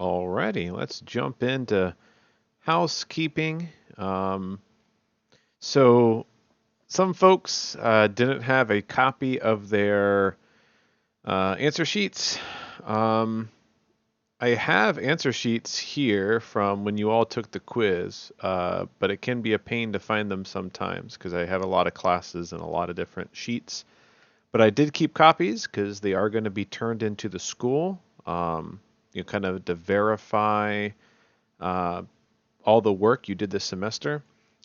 Alrighty, let's jump into housekeeping. Um, so, some folks didn't have a copy of their answer sheets. Um, I have answer sheets here from when you all took the quiz, but it can be a pain to find them sometimes because I have a lot of classes and a lot of different sheets. But I did keep copies because they are going to be turned into the school, kind of to verify uh, all the work you did this semester.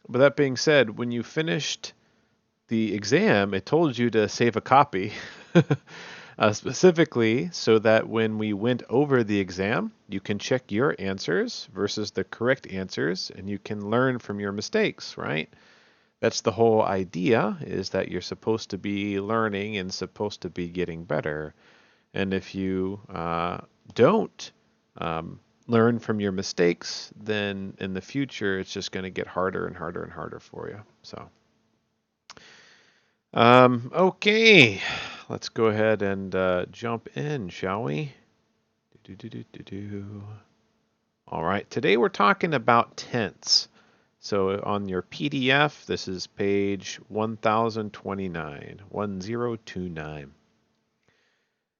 But that being said, when you finished the exam, it told you to save a copy specifically so that when we went over the exam, you can check your answers versus the correct answers and you can learn from your mistakes, right? That's the whole idea is that you're supposed to be learning and supposed to be getting better. And if you don't um, learn from your mistakes, then in the future it's just going to get harder and harder and harder for you. So, okay, let's go ahead and jump in, shall we? Do. All right, today we're talking about tense. So on your PDF, this is page 1029, 1029.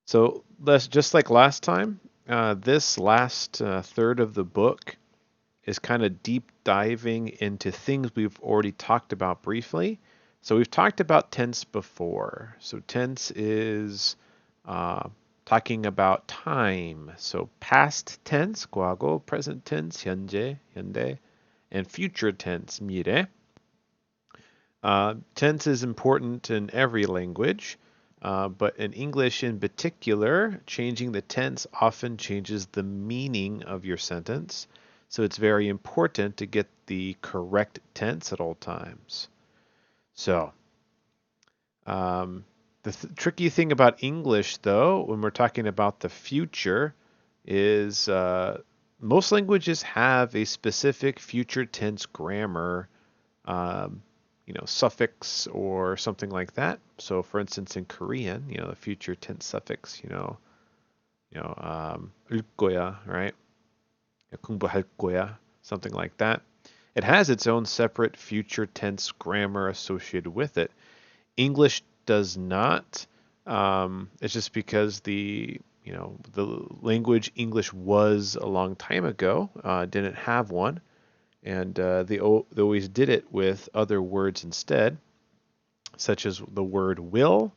So let's just like last time, this last third of the book is kind of deep diving into things we've already talked about briefly. So we've talked about tense before. So tense is talking about time. So past tense, 과거, present tense, 현재, 현대, and future tense, 미래. Tense is important in every language, but in English in particular, changing the tense often changes the meaning of your sentence. So it's very important to get the correct tense at all times. So, the tricky thing about English, though, when we're talking about the future, is most languages have a specific future tense grammar. Um, suffix or something like that. So, for instance, in Korean, the future tense suffix, 을 거야, right? 공부할 거야, something like that. It has its own separate future tense grammar associated with it. English does not. It's just because the language English was a long time ago didn't have one, and they always did it with other words instead, such as the word will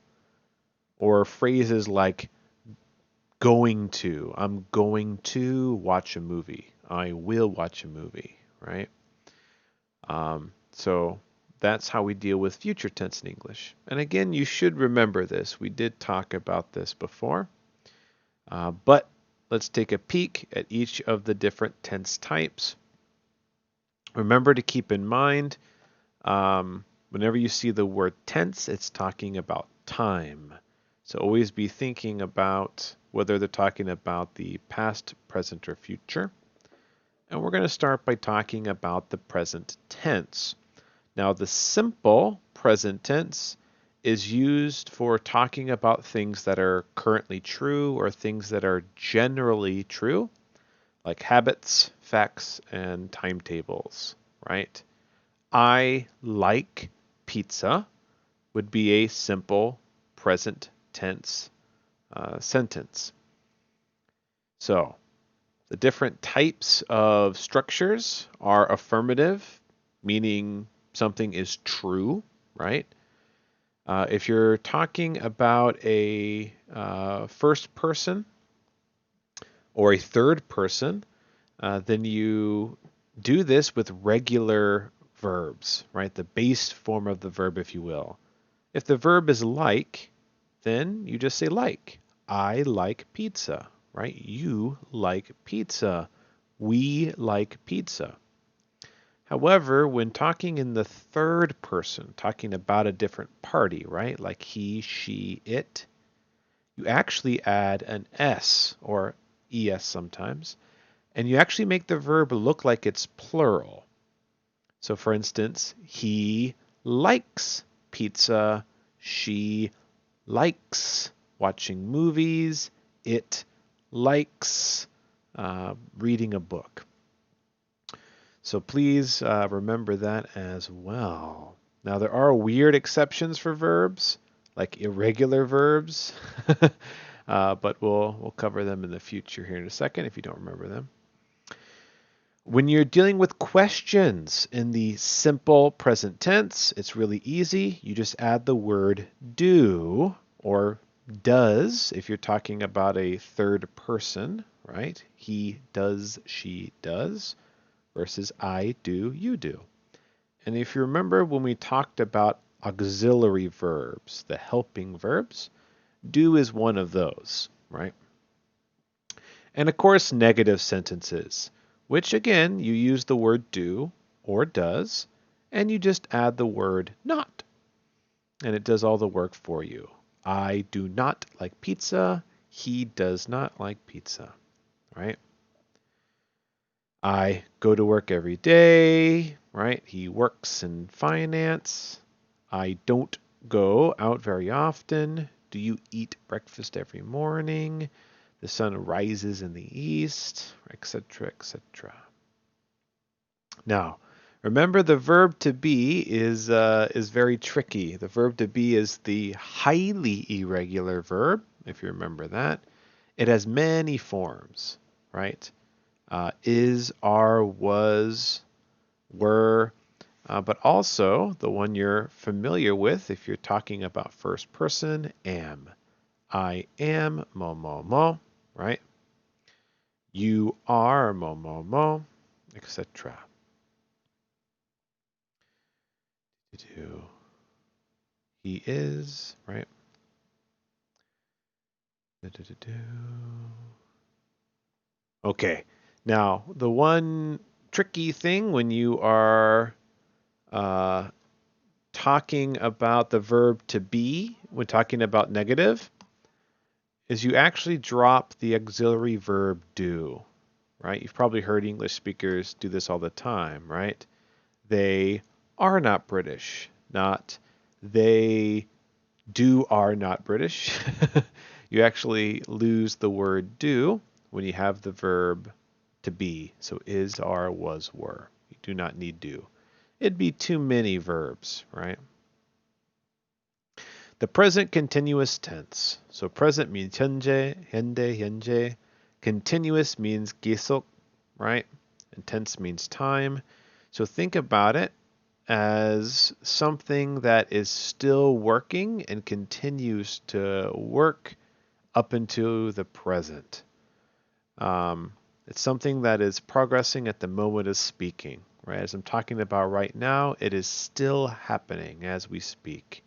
or phrases like going to. I'm going to watch a movie. I will watch a movie, right? So that's how we deal with future tense in English. And again, you should remember this. We did talk about this before. But let's take a peek at each of the different tense types. Remember to keep in mind whenever you see the word tense, it's talking about time. So always be thinking about whether they're talking about the past, present, or future. And we're going to start by talking about the present tense. Now, the simple present tense is used for talking about things that are currently true or things that are generally true, like habits, facts, and timetables, right? I like pizza would be a simple present tense sentence. So the different types of structures are affirmative, meaning something is true, right? If you're talking about a first person or a third person, then you do this with regular verbs, right? The base form of the verb, if you will. If the verb is like, then you just say like. I like pizza, right? You like pizza. We like pizza. However, when talking in the third person, talking about a different party, right? Like he, she, it, you actually add an S or ES sometimes, and you actually make the verb look like it's plural. So for instance, he likes pizza, she likes watching movies, it likes reading a book. So please remember that as well. Now there are weird exceptions for verbs, like irregular verbs, but we'll cover them in the future here in a second if you don't remember them. When you're dealing with questions in the simple present tense, it's really easy. You just add the word do or does if you're talking about a third person, right? He does, she does, versus I do, you do. And if you remember when we talked about auxiliary verbs, the helping verbs, do is one of those, right? And of course, negative sentences, which again, you use the word do or does, and you just add the word not. And it does all the work for you. I do not like pizza. He does not like pizza, right? I go to work every day, right? He works in finance. I don't go out very often. Do you eat breakfast every morning? The sun rises in the east, etc., etc. Now, remember the verb to be is very tricky. The verb to be is the highly irregular verb, if you remember that. It has many forms, right? Is, are, was, were, but also the one you're familiar with if you're talking about first person, am. I am mo mo mo, right? You are mo mo mo, etc. He is, right? Okay. Now, the one tricky thing when you are talking about the verb to be, when talking about negative, is you actually drop the auxiliary verb do, right? You've probably heard English speakers do this all the time, right? They are not British, not they are not British. You actually lose the word do when you have the verb to be. So is, are, was, were. You do not need do. It'd be too many verbs, right? The present continuous tense. So present means 현재, 현재. Continuous means 계속, right? And tense means time. So think about it as something that is still working and continues to work up into the present. It's something that is progressing at the moment of speaking, right? As I'm talking about right now, it is still happening as we speak.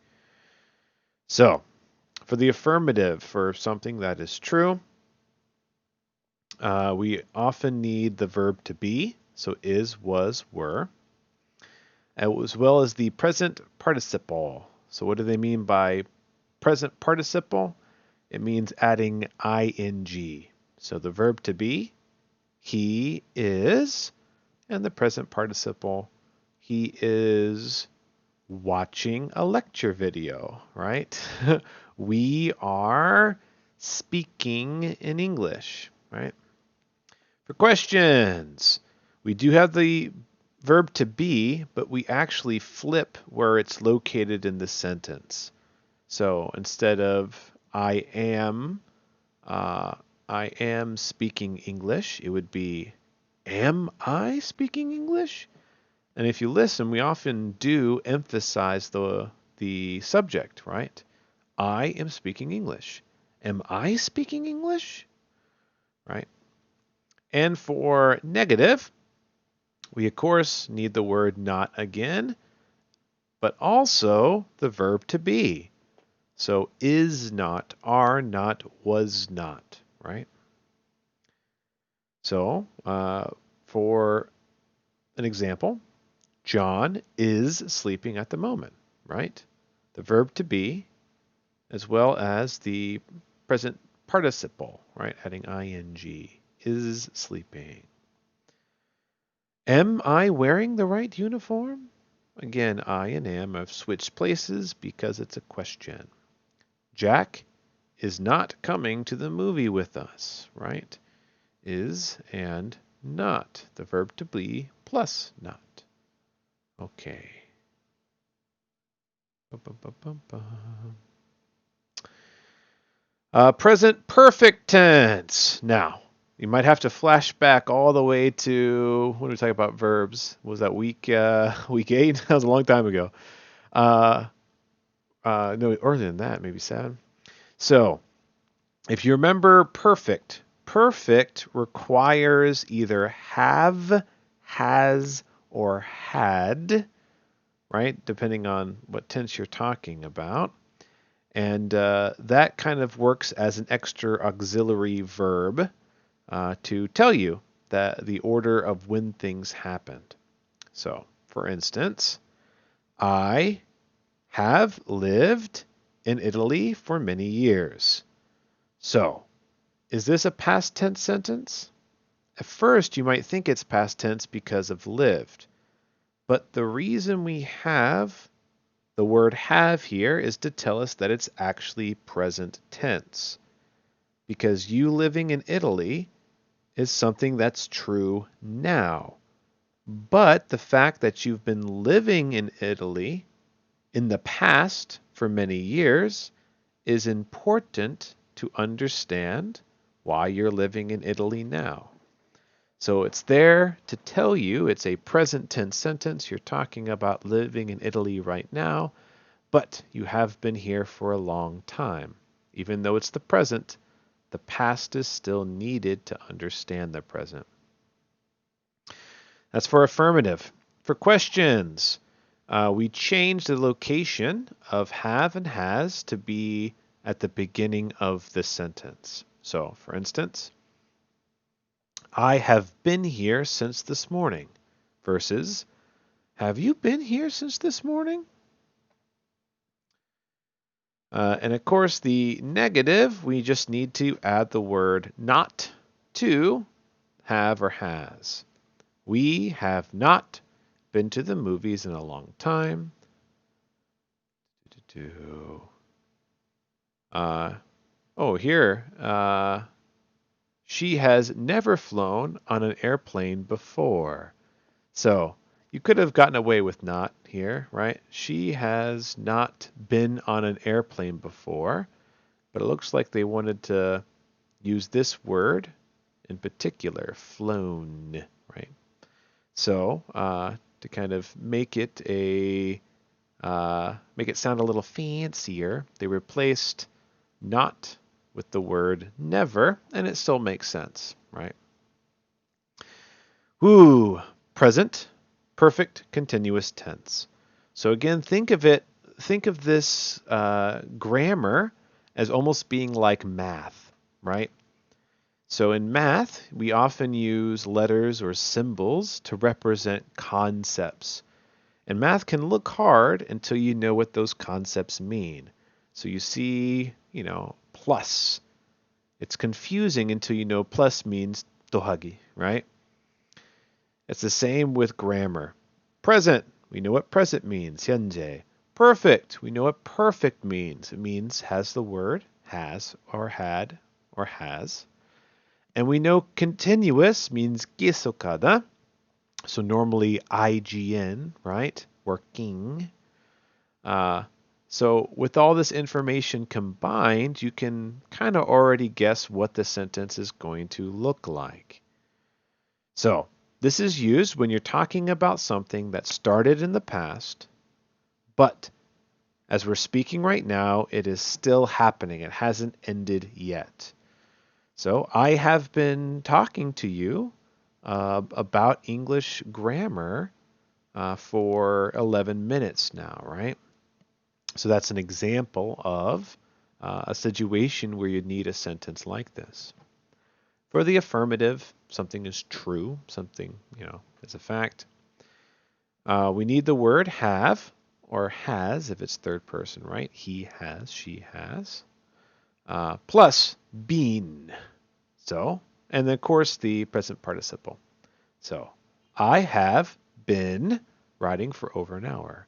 So, for the affirmative, for something that is true, we often need the verb to be, so is, was, were, as well as the present participle. So what do they mean by present participle? It means adding ing. So the verb to be, he is, and the present participle, he is watching a lecture video, right? We are speaking in English, right? For questions, we do have the verb to be, but we actually flip where it's located in the sentence. So instead of uh, I am speaking English, it would be am I speaking English? And if you listen, we often do emphasize the subject, right? I am speaking English. Am I speaking English? Right? And for negative, we of course need the word not again, but also the verb to be. So is not, are not, was not, right? So for an example, John is sleeping at the moment, right? The verb to be, as well as the present participle, right? Adding ing, is sleeping. Am I wearing the right uniform? Again, I and am have switched places because it's a question. Jack is not coming to the movie with us, right? is and not. The verb to be plus not. Okay. Present perfect tense. Now, you might have to flash back all the way to when we talk about verbs. Was that week 8? That was a long time ago. No, earlier than that, maybe 7. So, if you remember perfect, perfect requires either have, has, or had, right? Depending on what tense you're talking about. And that kind of works as an extra auxiliary verb to tell you that the order of when things happened. So, for instance, I have lived in Italy for many years. So, is this a past tense sentence? At first, you might think it's past tense because of lived. But the reason we have the word have here is to tell us that it's actually present tense. Because you living in Italy is something that's true now. But the fact that you've been living in Italy in the past for many years is important to understand why you're living in Italy now. So it's there to tell you it's a present tense sentence. You're talking about living in Italy right now, but you have been here for a long time. Even though it's the present, the past is still needed to understand the present. That's for affirmative. For questions, we changed the location of have and has to be at the beginning of the sentence. So, for instance, I have been here since this morning versus have you been here since this morning? And of course, the negative, we just need to add the word not to have or has. We have not been to the movies in a long time. Here. She has never flown on an airplane before. So you could have gotten away with not here, right? She has not been on an airplane before, but it looks like they wanted to use this word in particular, flown, right? So to kind of make it sound a little fancier, they replaced not with the word never, and it still makes sense, right? Woo, present, perfect, continuous tense. So again, think of this grammar as almost being like math, right? So in math, we often use letters or symbols to represent concepts. And math can look hard until you know what those concepts mean. So you see, plus. It's confusing until you know plus means tohagi, right? It's the same with grammar. Present, we know what present means, 현재. Perfect, we know what perfect means. It means has the word, has or had or has. And we know continuous means 계속하다. So normally IGN, right? Working. So with all this information combined, you can kind of already guess what the sentence is going to look like. So this is used when you're talking about something that started in the past, but as we're speaking right now, it is still happening. It hasn't ended yet. So I have been talking to you about English grammar for 11 minutes now, right? So that's an example of a situation where you need a sentence like this. For the affirmative, something is true, something, is a fact. We need the word have or has if it's third person, right? He has, she has. Plus been. So, and then of course the present participle. So, I have been writing for over an hour.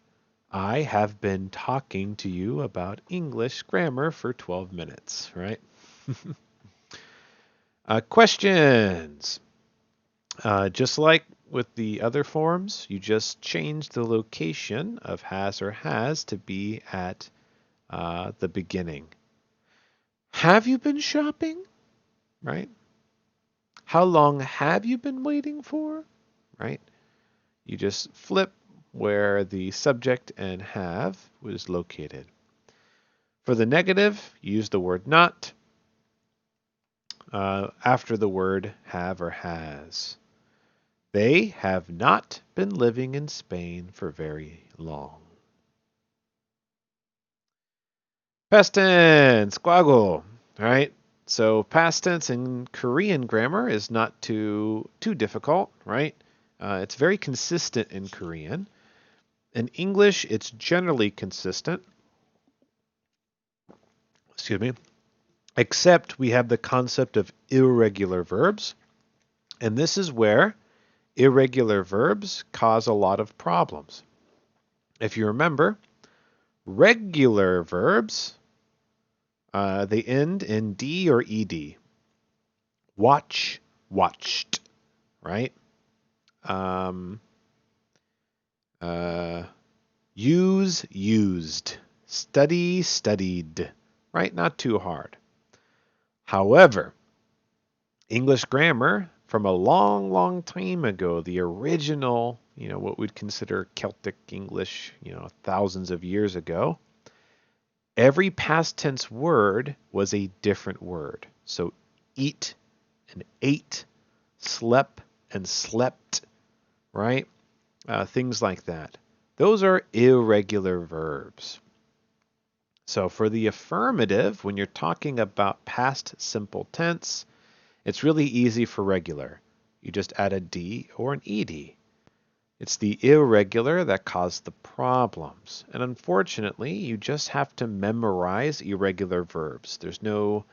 I have been talking to you about English grammar for 12 minutes, right? Questions. Just like with the other forms, you just change the location of has or has to be at the beginning. Have you been shopping? Right? How long have you been waiting for? Right? You just flip where the subject and have was located. For the negative, use the word not after the word have or has. They have not been living in Spain for very long. Past tense, 과거, right? So past tense in Korean grammar is not too difficult, right? It's very consistent in Korean. In English, it's generally consistent. Excuse me. Except we have the concept of irregular verbs. And this is where irregular verbs cause a lot of problems. If you remember, regular verbs, they end in D or ED. Watch, watched, right? Use, used. Study, studied, right? Not too hard. However, English grammar from a long, long time ago, the original, what we'd consider Celtic English, thousands of years ago, every past tense word was a different word. So eat and ate, slept and slept, right? Things like that. Those are irregular verbs. So for the affirmative, when you're talking about past simple tense, it's really easy for regular. You just add a D or an ED. It's the irregular that cause the problems. And unfortunately, you just have to memorize irregular verbs. There's no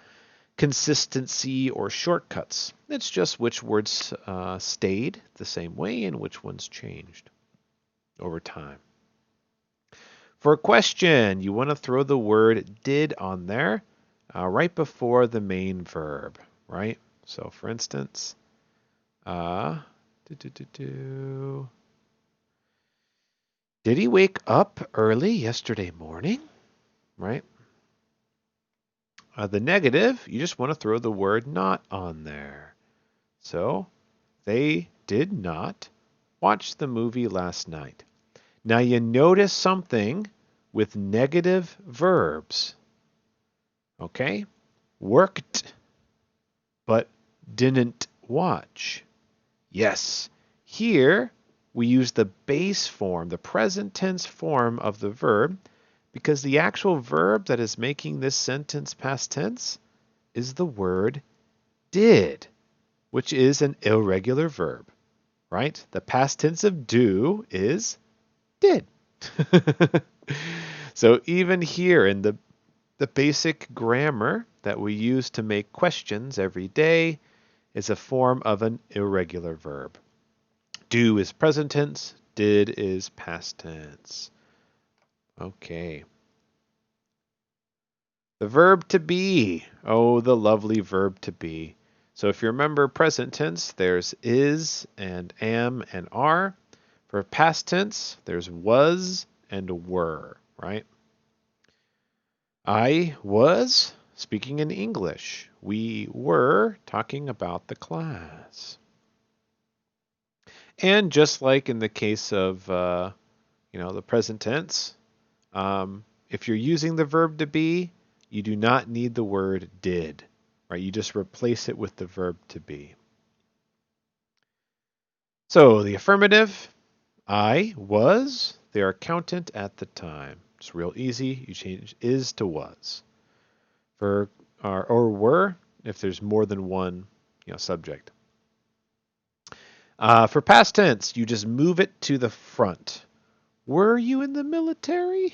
consistency or shortcuts. It's just which words stayed the same way and which ones changed over time. For a question, you want to throw the word did on there right before the main verb, right? So for instance, did he wake up early yesterday morning? Right? The negative, you just want to throw the word not on there. So they did not watch the movie last night. Now you notice something with negative verbs. Okay? Worked, but didn't watch. Yes, here we use the base form, the present tense form of the verb, because the actual verb that is making this sentence past tense is the word did, which is an irregular verb, right? The past tense of do is did. So even here in the basic grammar that we use to make questions every day is a form of an irregular verb. Do is present tense, did is past tense. Okay. The verb to be. Oh, the lovely verb to be. So if you remember present tense, there's is and am and are. For past tense, there's was and were, right? I was speaking in English. We were talking about the class. And just like in the case of, the present tense, if you're using the verb to be, you do not need the word did, right? You just replace it with the verb to be. So the affirmative, I was their accountant at the time. It's real easy. You change is to was. For or were, if there's more than one, subject. For past tense, you just move it to the front. Were you in the military?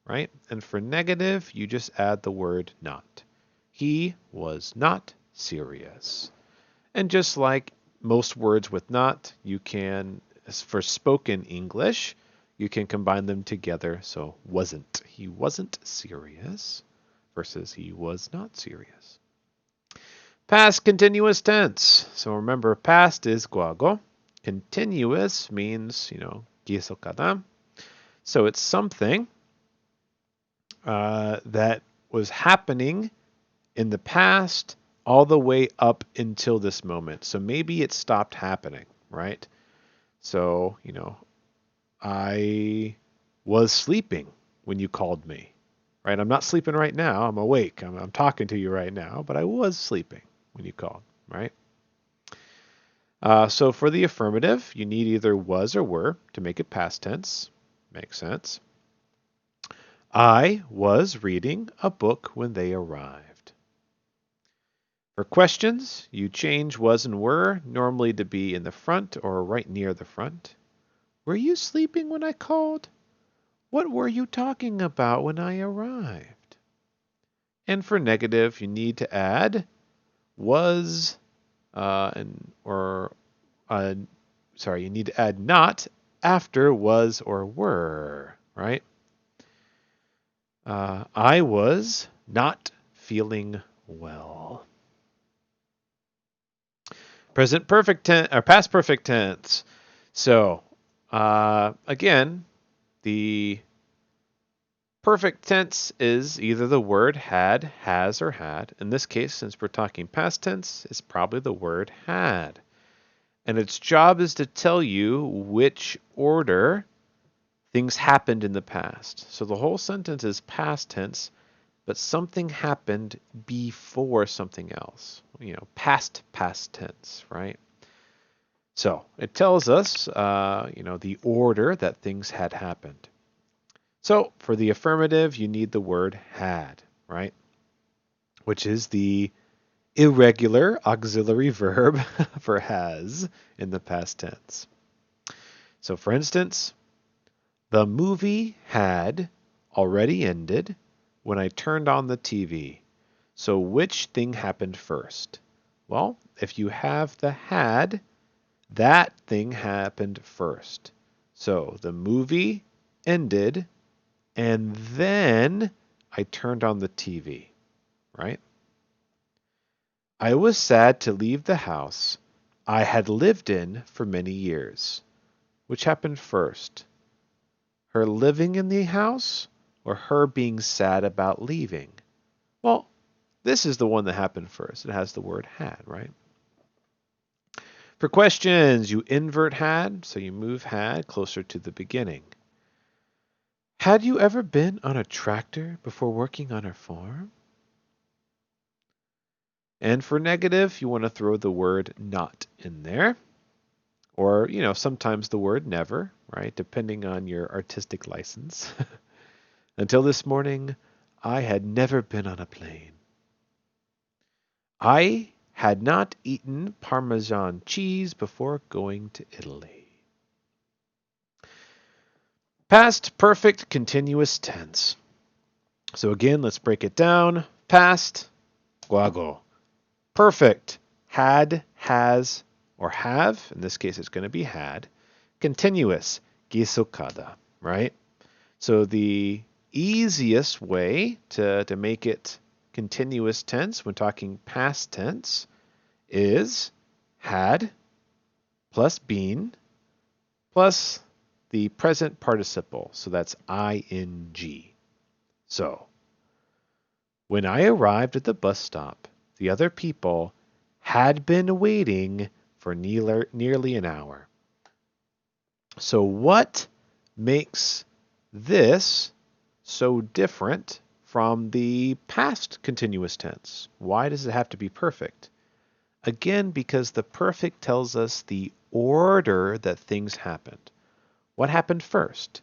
Right? And for negative, you just add the word not. He was not serious. And just like most words with not, you can, for spoken English, you can combine them together. So wasn't. He wasn't serious versus he was not serious. Past continuous tense. So remember, past is 과거. Continuous means, 계속하다. So it's something that was happening in the past all the way up until this moment. So maybe it stopped happening, right? So, I was sleeping when you called me, right? I'm not sleeping right now. I'm awake. I'm talking to you right now, but I was sleeping when you called, right? So for the affirmative, you need either was or were to make it past tense. Makes sense. I was reading a book when they arrived. For questions, you change was and were normally to be in the front or right near the front. Were you sleeping when I called? What were you talking about when I arrived? And for negative, you need to add was you need to add not after was or were, right? I was not feeling well. Present perfect tense or past perfect tense. So, again, the perfect tense is either the word had, has, or had. In this case, since we're talking past tense, it's probably the word had. And its job is to tell you which order things happened in the past. So the whole sentence is past tense, but something happened before something else. Past tense, right? So it tells us, the order that things had happened. So for the affirmative, you need the word had, right? Which is the irregular auxiliary verb for has in the past tense. So for instance, the movie had already ended when I turned on the TV. So which thing happened first? Well, if you have the had, that thing happened first. So the movie ended and then I turned on the TV, right? I was sad to leave the house I had lived in for many years. Which happened first? Her living in the house or her being sad about leaving? Well, this is the one that happened first. It has the word had, right? For questions, you invert had, so you move had closer to the beginning. Had you ever been on a tractor before working on a farm? And for negative, you want to throw the word not in there. Or, sometimes the word never, right? Depending on your artistic license. Until this morning, I had never been on a plane. I had not eaten Parmesan cheese before going to Italy. Past perfect continuous tense. So again, let's break it down. Past, 과거. Perfect, had, has, or have. In this case, it's going to be had. Continuous, 계속하다, right? So the easiest way to make it continuous tense when talking past tense is had plus been plus the present participle. So that's ing. So when I arrived at the bus stop, the other people had been waiting for nearly an hour. So what makes this so different from the past continuous tense? Why does it have to be perfect? Again, because the perfect tells us the order that things happened. What happened first?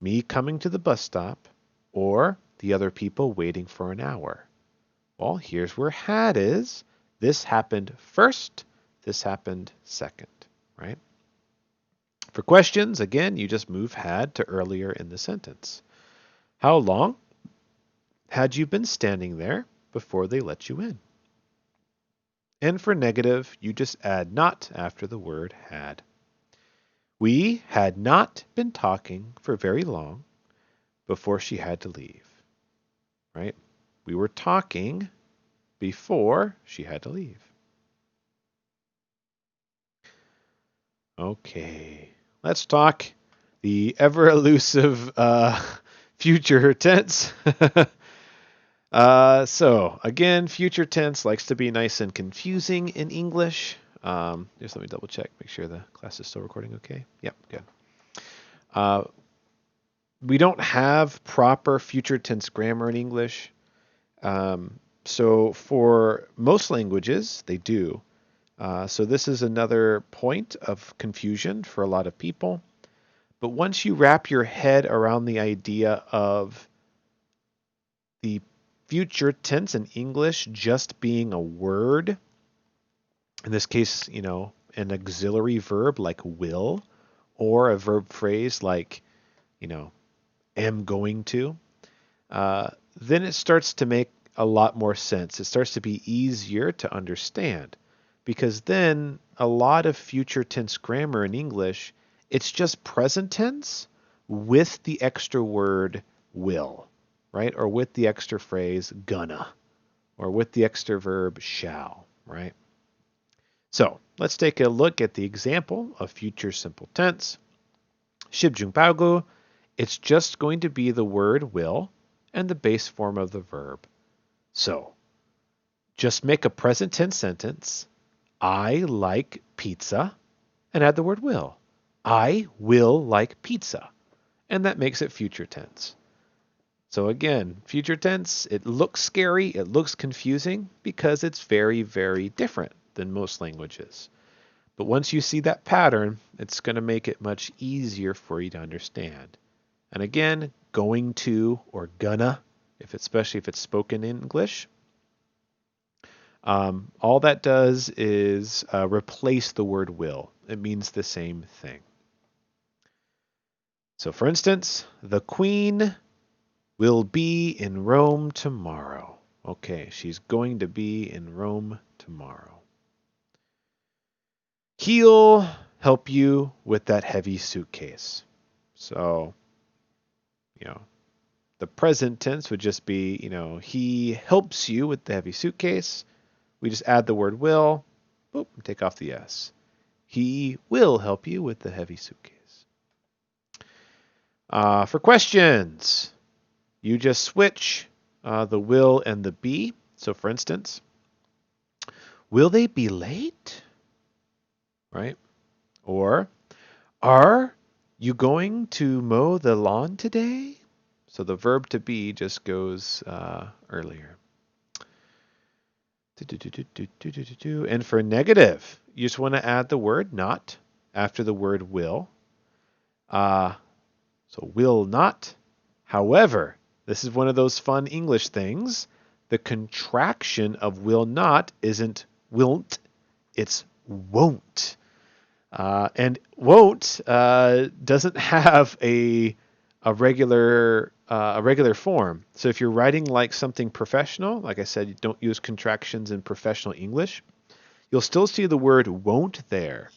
Me coming to the bus stop or the other people waiting for an hour? Well, here's where had is. This happened first. This happened second, right? For questions, again, you just move had to earlier in the sentence. How long had you been standing there before they let you in? And for negative, you just add not after the word had. We had not been talking for very long before she had to leave, right? We were talking, before she had to leave. Okay, let's talk the ever elusive future tense. So again, future tense likes to be nice and confusing in English. Just let me double check, make sure the class is still recording okay. Yep, good. We don't have proper future tense grammar in English. So for most languages, they do. So this is another point of confusion for a lot of people. But once you wrap your head around the idea of the future tense in English just being a word, in this case, an auxiliary verb like will, or a verb phrase like, am going to, then it starts to make a lot more sense. It starts to be easier to understand, because then a lot of future tense grammar in English, it's just present tense with the extra word will, right? Or with the extra phrase gonna, or with the extra verb shall, right? So let's take a look at the example of future simple tense. Subjunctive, it's just going to be the word will and the base form of the verb. So just make a present tense sentence. I like pizza, and add the word will. I will like pizza. And that makes it future tense. So again, future tense, it looks scary, it looks confusing because it's very, very different than most languages. But once you see that pattern, it's going to make it much easier for you to understand. And again, going to or gonna, especially if it's spoken in English, all that does is replace the word will. It means the same thing. So for instance, the Queen will be in Rome tomorrow. Okay, she's going to be in Rome tomorrow. He'll help you with that heavy suitcase. So, the present tense would just be, he helps you with the heavy suitcase. We just add the word will, boop, and take off the S. He will help you with the heavy suitcase. For questions, you just switch the will and the be. So for instance, will they be late? Right? Or, are you going to mow the lawn today? So the verb to be just goes earlier. And for negative, you just want to add the word not after the word will. So will not. However, this is one of those fun English things. The contraction of will not isn't wilt, it's won't. And won't doesn't have a regular form. So if you're writing like something professional, like I said, you don't use contractions in professional English, you'll still see the word won't there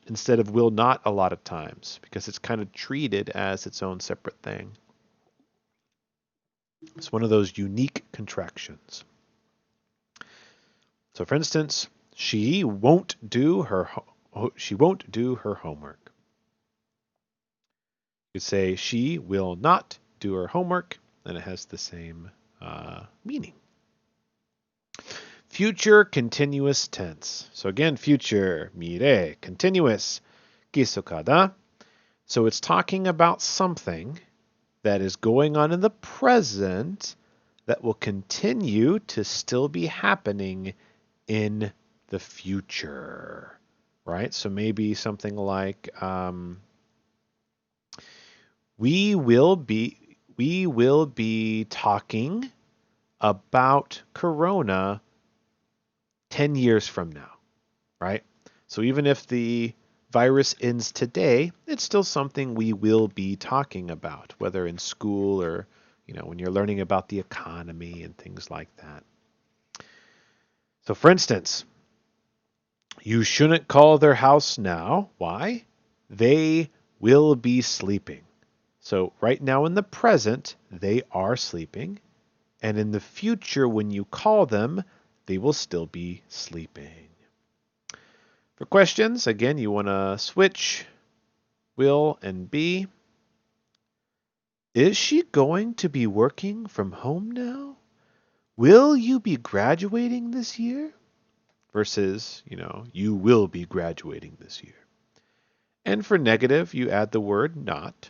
instead of will not a lot of times, because it's kind of treated as its own separate thing. It's one of those unique contractions. So for instance, she won't do her homework. You could say she will not do her homework, and it has the same meaning. Future continuous tense. So again, future, mire, continuous, gisokada. So it's talking about something that is going on in the present that will continue to still be happening in the future, right? So maybe something like we will be talking about Corona 10 years from now, right? So even if the virus ends today, it's still something we will be talking about, whether in school or, when you're learning about the economy and things like that. So for instance, you shouldn't call their house now. Why? They will be sleeping. So right now in the present, they are sleeping. And in the future, when you call them, they will still be sleeping. For questions, again, you want to switch will and be. Is she going to be working from home now? Will you be graduating this year? Versus, you will be graduating this year. And for negative, you add the word not.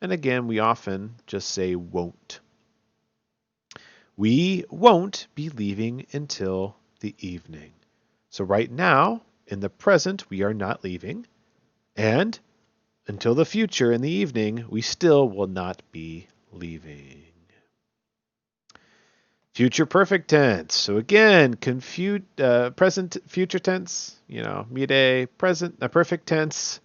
And again, we often just say won't. We won't be leaving until the evening. So right now, in the present, we are not leaving. And until the future, in the evening, we still will not be leaving. Future perfect tense. So again, present, future tense, mide, present, perfect tense,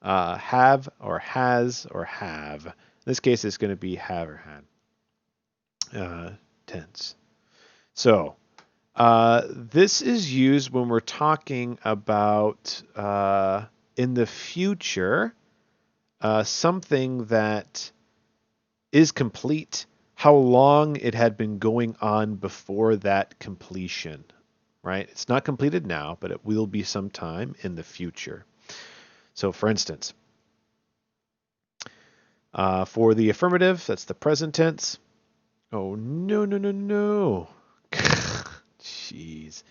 have or has or have. In this case, it's going to be have or had tense. So this is used when we're talking about in the future something that is complete, how long it had been going on before that completion, right? It's not completed now, but it will be sometime in the future. So for instance, for the affirmative, that's the present tense. Oh, no. Jeez.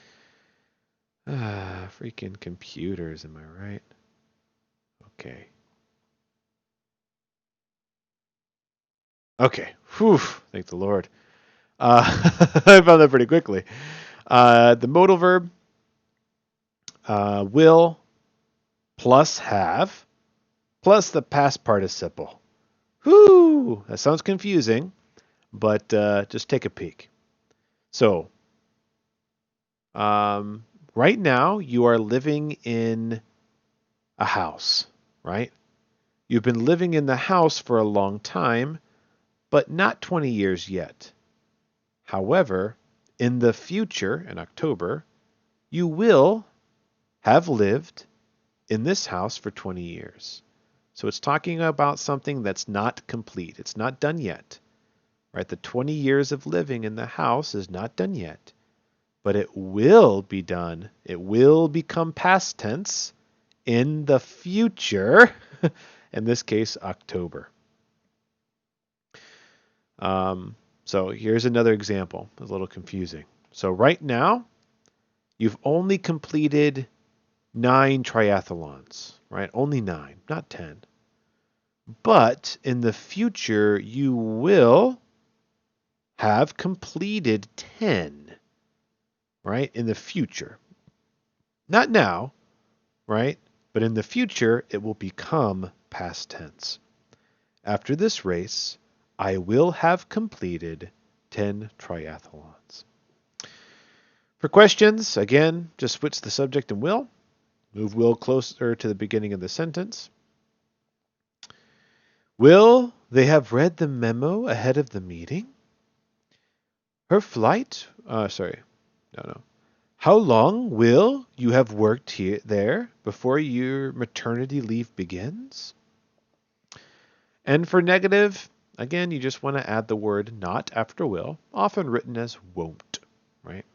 Freaking computers, am I right? Okay. Okay. Whew. Thank the Lord. I found that pretty quickly. The modal verb, will plus have plus the past participle. Whoo! That sounds confusing, but just take a peek. So, right now you are living in a house, right? You've been living in the house for a long time, but not 20 years yet. However, in the future, in October, you will have lived in this house for 20 years. So it's talking about something that's not complete. It's not done yet, right? The 20 years of living in the house is not done yet, but it will be done. It will become past tense in the future, in this case, October. So here's another example, a little confusing. So right now, you've only completed 9 triathlons, right? Only 9, not 10. But in the future, you will have completed 10, right? In the future. Not now, right? But in the future, it will become past tense. After this race, I will have completed 10 triathlons. For questions, again, just switch the subject and will. Move will closer to the beginning of the sentence. Will they have read the memo ahead of the meeting? Her flight, no. How long will you have worked there before your maternity leave begins? And for negative, again, you just want to add the word not after will, often written as won't, right?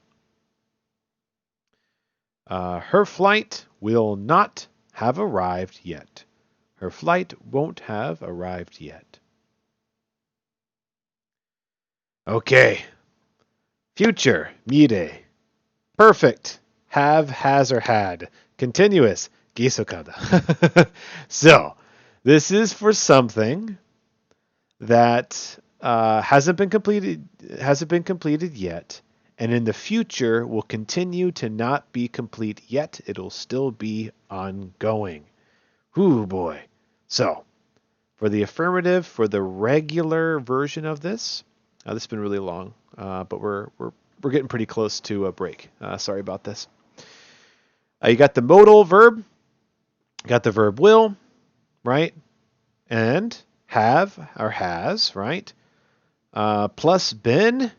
Her flight will not have arrived yet. Her flight won't have arrived yet. Okay. Future, mire. Perfect, have, has, or had. Continuous, gisokada. So, this is for something that hasn't been completed yet, and in the future will continue to not be complete yet. It'll still be ongoing. Ooh boy. So, for the affirmative, for the regular version of this, this has been really long, but we're getting pretty close to a break. Sorry about this. You got the modal verb, got the verb will, right? And have or has, right? Plus been,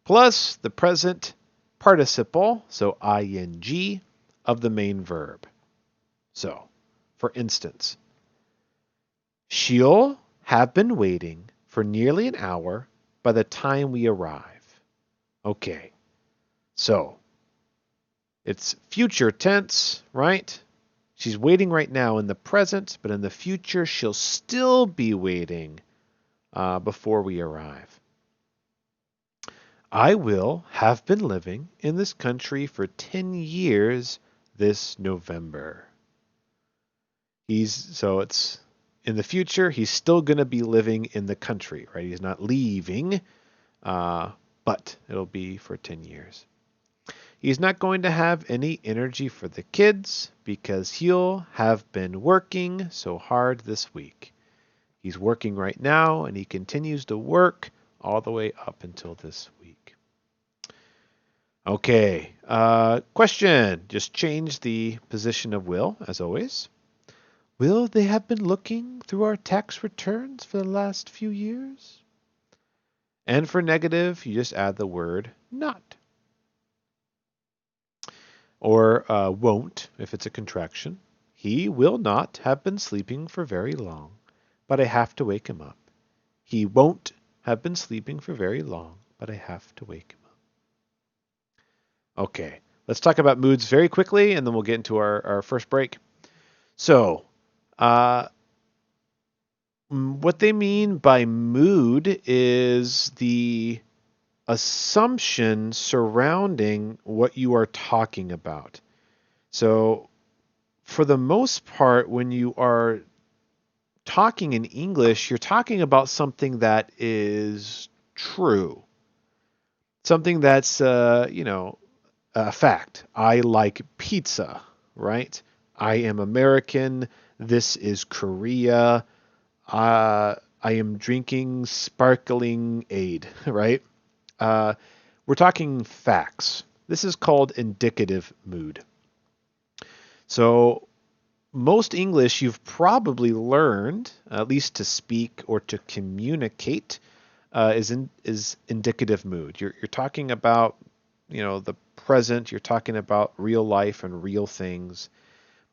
plus the present participle, so ing, of the main verb. So, for instance, she'll have been waiting for nearly an hour by the time we arrive. Okay, so it's future tense, right? She's waiting right now in the present, but in the future she'll still be waiting before we arrive. I will have been living in this country for 10 years this November. So it's in the future, he's still going to be living in the country, right? He's not leaving, but it'll be for 10 years. He's not going to have any energy for the kids because he'll have been working so hard this week. He's working right now and he continues to work all the way up until this week. Okay, question. Just change the position of will, as always. Will they have been looking through our tax returns for the last few years? And for negative, you just add the word not. Or won't, if it's a contraction. He will not have been sleeping for very long, but I have to wake him up. He won't have been sleeping for very long, but I have to wake him up. Okay, let's talk about moods very quickly, and then we'll get into our first break. So, what they mean by mood is the assumption surrounding what you are talking about. So, for the most part, when you are talking in English, you're talking about something that is true, something that's, a fact. I like pizza, right? I am American. This is Korea. I am drinking sparkling aid, right? We're talking facts. This is called indicative mood. So most English you've probably learned, at least to speak or to communicate, is indicative mood. You're talking about, the present. You're talking about real life and real things.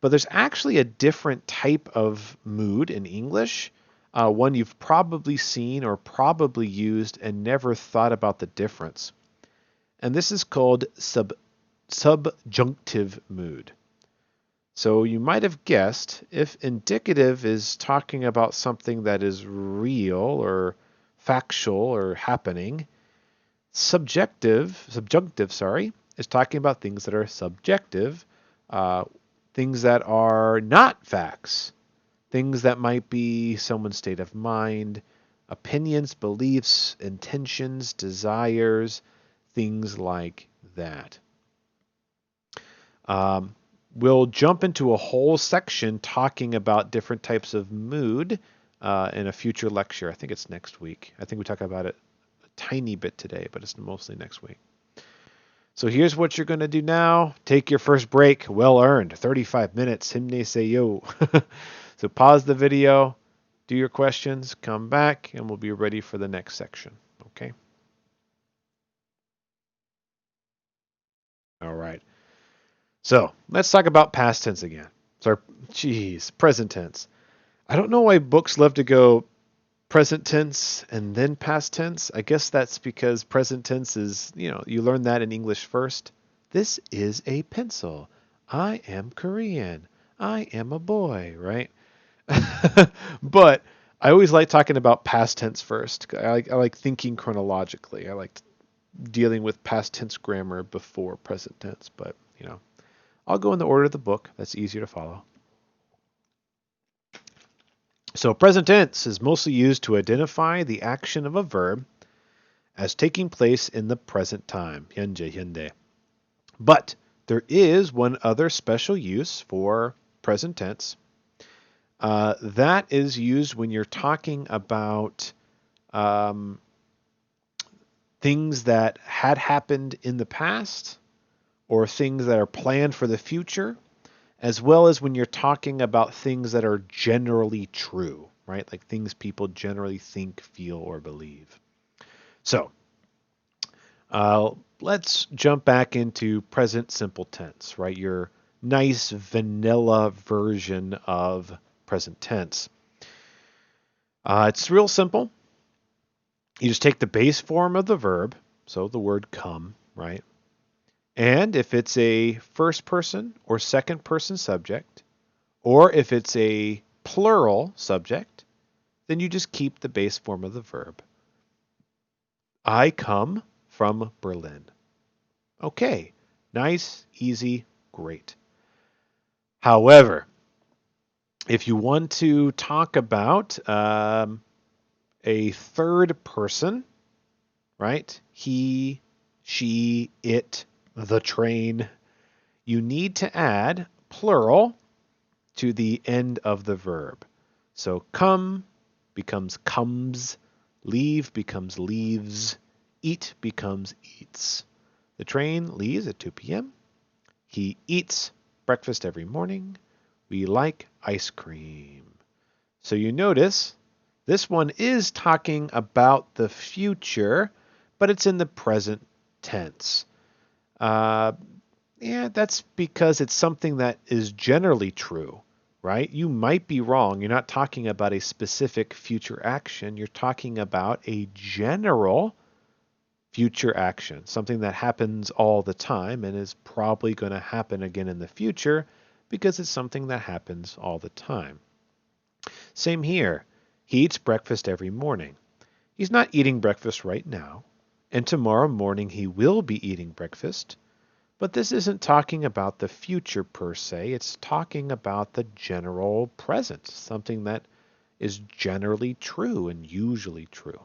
But there's actually a different type of mood in English, one you've probably seen or probably used and never thought about the difference. And this is called subjunctive mood. So you might have guessed if indicative is talking about something that is real or factual or happening, subjunctive, is talking about things that are subjective, things that are not facts, things that might be someone's state of mind, opinions, beliefs, intentions, desires, things like that. We'll jump into a whole section talking about different types of mood in a future lecture. I think it's next week. I think we talk about it a tiny bit today, but it's mostly next week. So here's what you're going to do now. Take your first break. Well earned. 35 minutes. 힘내세요. So pause the video, do your questions, come back, and we'll be ready for the next section. Okay? All right. So let's talk about past tense again. Present tense. I don't know why books love to go present tense and then past tense. I guess that's because present tense is, you learn that in English first. This is a pencil. I am Korean. I am a boy, right? But I always like talking about past tense first. I like thinking chronologically. I like dealing with past tense grammar before present tense. But, I'll go in the order of the book. That's easier to follow. So present tense is mostly used to identify the action of a verb as taking place in the present time. 현재, 현대. But there is one other special use for present tense. That is used when you're talking about things that had happened in the past or things that are planned for the future, as well as when you're talking about things that are generally true, right? Like things people generally think, feel, or believe. So let's jump back into present simple tense, right? Your nice vanilla version of present tense. It's real simple. You just take the base form of the verb. so the word come, right? And if it's a first person or second person subject, or if it's a plural subject, then you just keep the base form of the verb. I come from Berlin. Okay, nice, easy, great. However, if you want to talk about a third person, right? He, she, it, the train, you need to add plural to the end of the verb. So come becomes comes, leave becomes leaves, eat becomes eats. The train leaves at 2 p.m. He eats breakfast every morning. We like ice cream. So you notice this one is talking about the future, but it's in the present tense. Yeah, that's because it's something that is generally true, right? You might be wrong. You're not talking about a specific future action. You're talking about a general future action, something that happens all the time and is probably going to happen again in the future because it's something that happens all the time. Same here. He eats breakfast every morning. He's not eating breakfast right now, and tomorrow morning he will be eating breakfast. But this isn't talking about the future per se. It's talking about the general present, something that is generally true and usually true.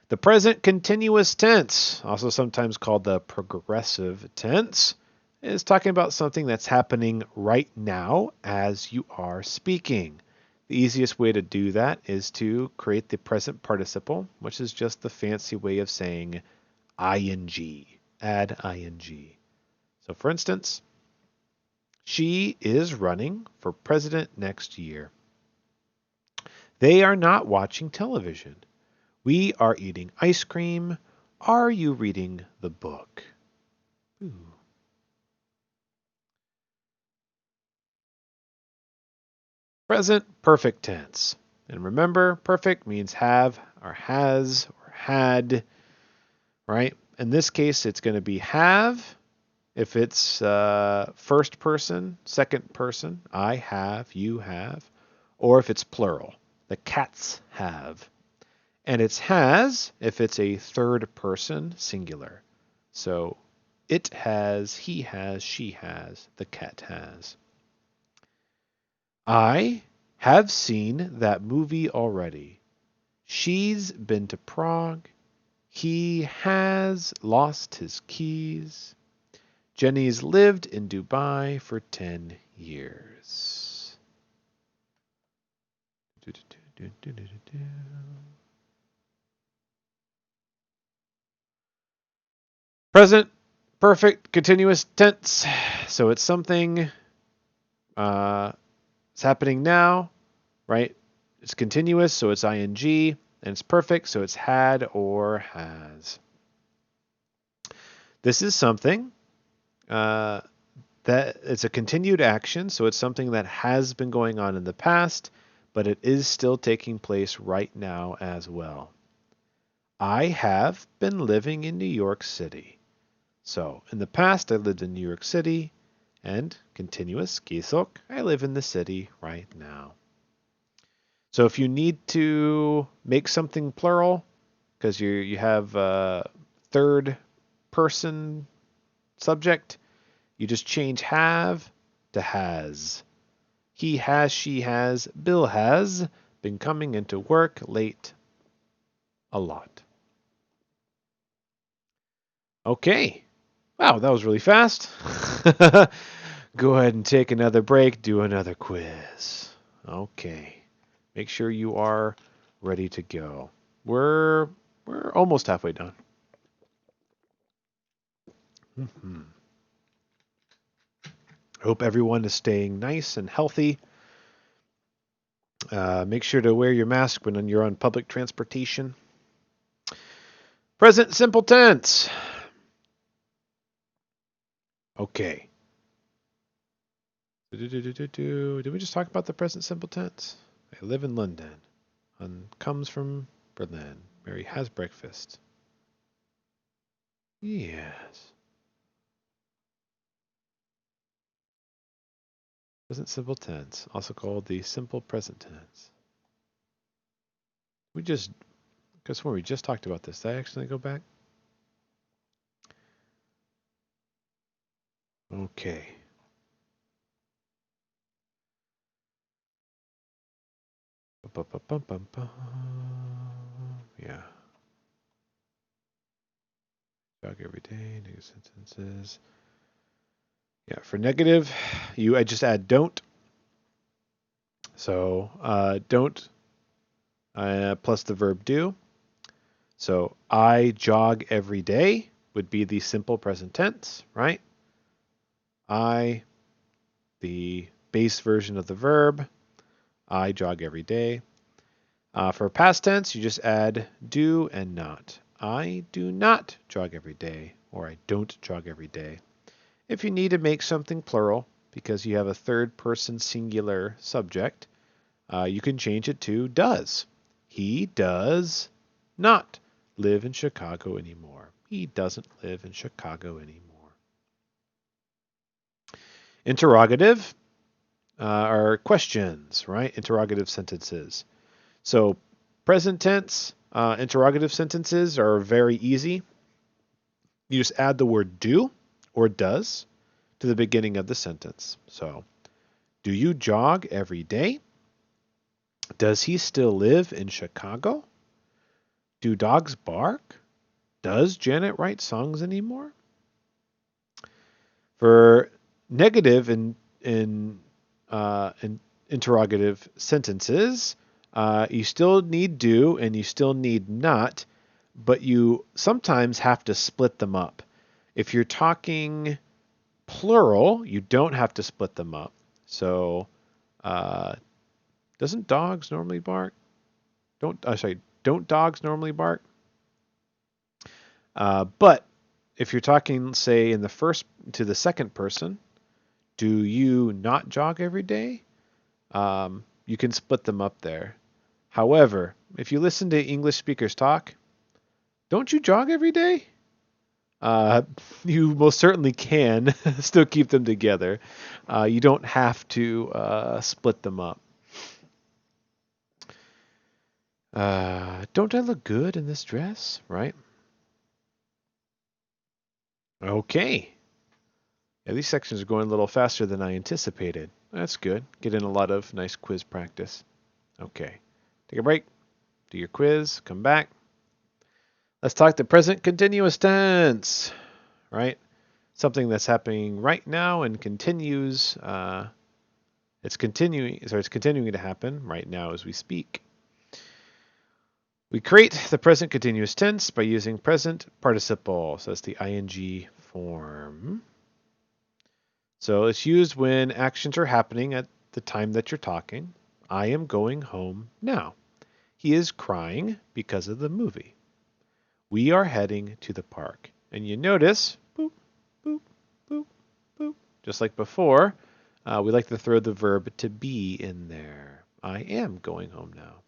The present continuous tense, also sometimes called the progressive tense, is talking about something that's happening right now as you are speaking. The easiest way to do that is to create the present participle, which is just the fancy way of saying ing. Add ing. So for instance, she is running for president next year. They are not watching television. We are eating ice cream. Are you reading the book? Ooh. Present perfect tense. And remember, perfect means have or has or had, right? In this case, it's going to be have if it's first person, second person, I have, you have, or if it's plural, the cats have. And it's has if it's a third person, singular. So it has, he has, she has, the cat has. I have seen that movie already. She's been to Prague. He has lost his keys. Jenny's lived in Dubai for 10 years. Present perfect continuous tense. So it's something it's happening now, right? It's continuous, so it's ing, and it's perfect, so it's had or has. This is something that it's a continued action, so it's something that has been going on in the past, but it is still taking place right now as well. I have been living in New York City. So, in the past, I lived in New York City, and continuous, 계속, I live in the city right now. So if you need to make something plural, because you have a third person subject, you just change have to has. He has, she has, Bill has been coming into work late a lot. Okay. Wow, that was really fast. Go ahead and take another break, do another quiz. Okay. Make sure you are ready to go. We're almost halfway done. Mm-hmm. Hope everyone is staying nice and healthy. Make sure to wear your mask when you're on public transportation. Present simple tense. Okay. Did we just talk about the present simple tense? I live in London. And comes from Berlin. Mary has breakfast. Yes. Present simple tense, also called the simple present tense. We just, guess what? We just talked about this. Did I actually go back? Okay. Yeah. Jog every day, negative sentences. Yeah, for negative, I just add don't. So don't plus the verb do. So I jog every day would be the simple present tense, right? I, the base version of the verb, I jog every day. For past tense, you just add do and not. I do not jog every day, or I don't jog every day. If you need to make something plural, because you have a third person singular subject, you can change it to does. He does not live in Chicago anymore. He doesn't live in Chicago anymore. Interrogative are questions, right? Interrogative sentences. So present tense interrogative sentences are very easy. You just add the word do or does to the beginning of the sentence. So, do you jog every day? Does he still live in Chicago? Do dogs bark? Does Janet write songs anymore? For negative in interrogative sentences, you still need do and you still need not, but you sometimes have to split them up. If you're talking plural, you don't have to split them up. So, doesn't dogs normally bark? Don't dogs normally bark? But if you're talking, say, in the first to the second person, do you not jog every day? You can split them up there. However, if you listen to English speakers talk, don't you jog every day? Uh, you most certainly can still keep them together. You don't have to split them up. Don't I look good in this dress? Right? Okay. Yeah, these sections are going a little faster than I anticipated. That's good. Get in a lot of nice quiz practice. Okay. Take a break. Do your quiz. Come back. Let's talk the present continuous tense. Right? Something that's happening right now and continues. It's continuing to happen right now as we speak. We create the present continuous tense by using present participle. So that's the ing form. So it's used when actions are happening at the time that you're talking. I am going home now. He is crying because of the movie. We are heading to the park. And you notice, boop, boop, boop, boop. Just like before, we like to throw the verb to be in there. I am going home now.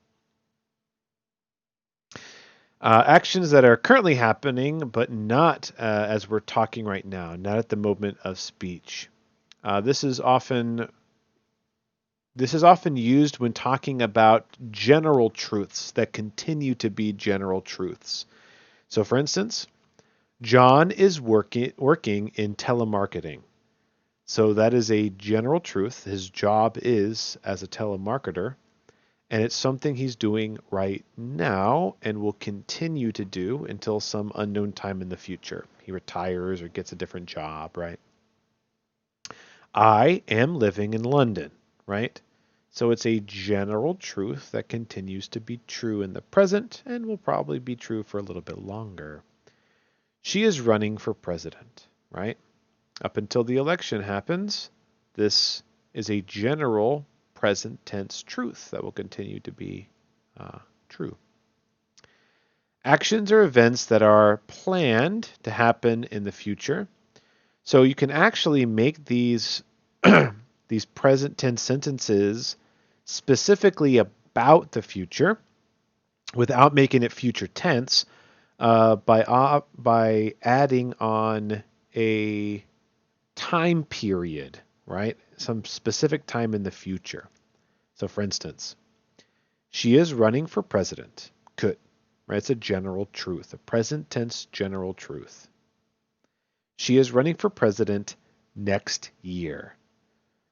Actions that are currently happening, but not as we're talking right now, not at the moment of speech. This is often used when talking about general truths that continue to be general truths. So, for instance, John is working in telemarketing. So that is a general truth. His job is as a telemarketer. And it's something he's doing right now and will continue to do until some unknown time in the future. He retires or gets a different job, right? I am living in London, right? So it's a general truth that continues to be true in the present and will probably be true for a little bit longer. She is running for president, right? Up until the election happens, this is a general present tense truth that will continue to be true. Actions are events that are planned to happen in the future. So you can actually make these these present tense sentences specifically about the future. without making it future tense by adding on a time period, right? Some specific time in the future. So for instance, she is running for president. Could, right? It's a general truth, a present tense general truth. She is running for president next year.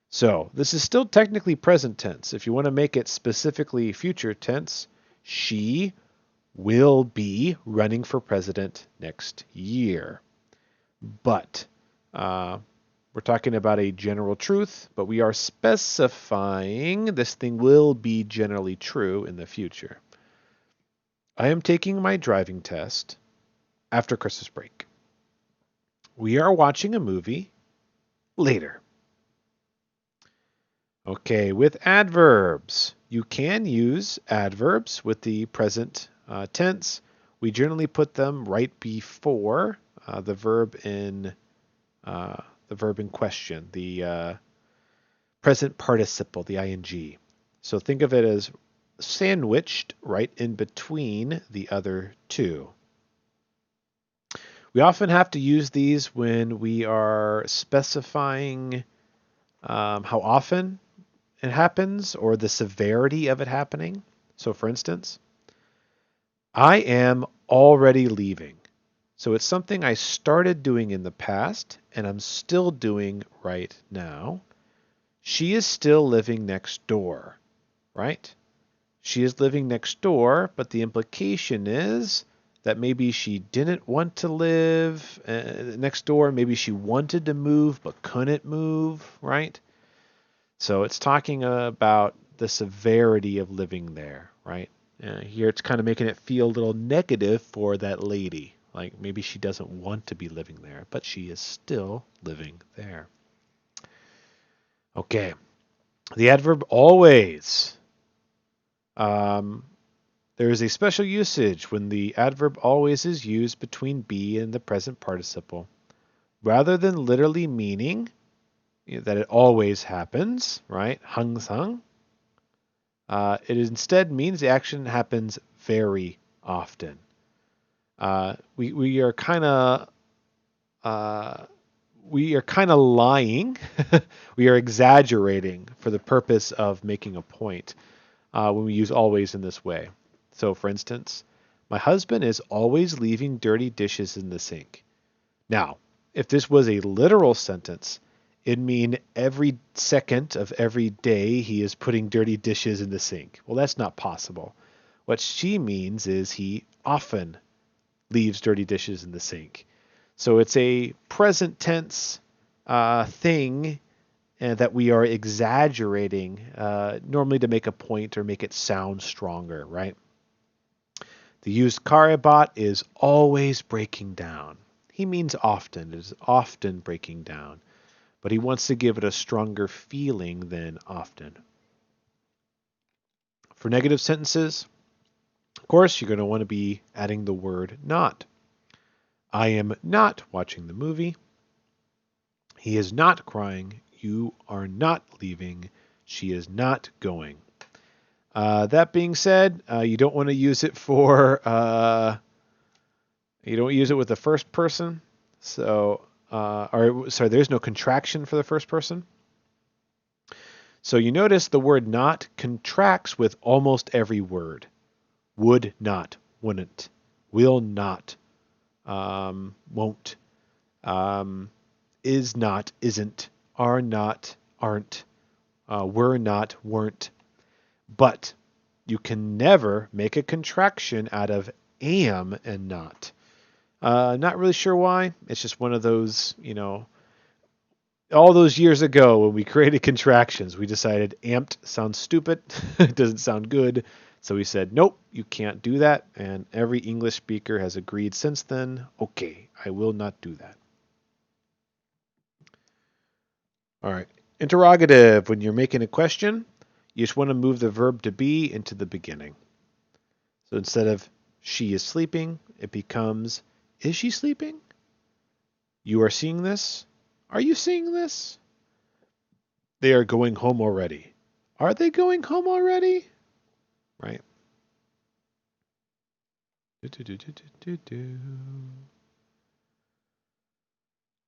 So this is still technically present tense. If you want to make it specifically future tense, she will be running for president next year. But we're talking about a general truth, but we are specifying this thing will be generally true in the future. I am taking my driving test after Christmas break. We are watching a movie later. Okay, with adverbs, you can use adverbs with the present tense. We generally put them right before the verb in question, the present participle, the ing. So think of it as sandwiched right in between the other two. We often have to use these when we are specifying how often it happens or the severity of it happening. So for instance, I am already leaving. So it's something I started doing in the past and I'm still doing right now. She is still living next door, right? She is living next door, but the implication is that maybe she didn't want to live next door. Maybe she wanted to move but couldn't move, right? So it's talking about the severity of living there, right? Here it's kind of making it feel a little negative for that lady. Like maybe she doesn't want to be living there, but she is still living there. Okay. The adverb always. There is a special usage when the adverb always is used between be and the present participle. Rather than literally meaning that it always happens, right? 항상. It instead means the action happens very often. We are kind of lying. We are exaggerating for the purpose of making a point when we use always in this way. So, for instance, my husband is always leaving dirty dishes in the sink. Now, if this was a literal sentence, it'd mean every second of every day he is putting dirty dishes in the sink. Well, that's not possible. What she means is he often leaves dirty dishes in the sink. So it's a present tense thing that we are exaggerating, normally to make a point or make it sound stronger, right? The used car I bought is always breaking down. He means often. It is often breaking down. But he wants to give it a stronger feeling than often. For negative sentences, of course, you're going to want to be adding the word not. I am not watching the movie. He is not crying. You are not leaving. She is not going. That being said, you don't want to use it for you don't use it with the first person. So, there's no contraction for the first person. So you notice the word not contracts with almost every word. Would not, wouldn't, will not, won't, is not, isn't, are not, aren't, were not, weren't. But you can never make a contraction out of am and not. Not really sure why. It's just one of those, all those years ago when we created contractions, we decided amped sounds stupid. It doesn't sound good. So we said, nope, you can't do that. And every English speaker has agreed since then, okay, I will not do that. All right. Interrogative. When you're making a question, you just want to move the verb to be into the beginning. So instead of she is sleeping, it becomes is she sleeping? You are seeing this? Are you seeing this? They are going home already. Are they going home already? Right?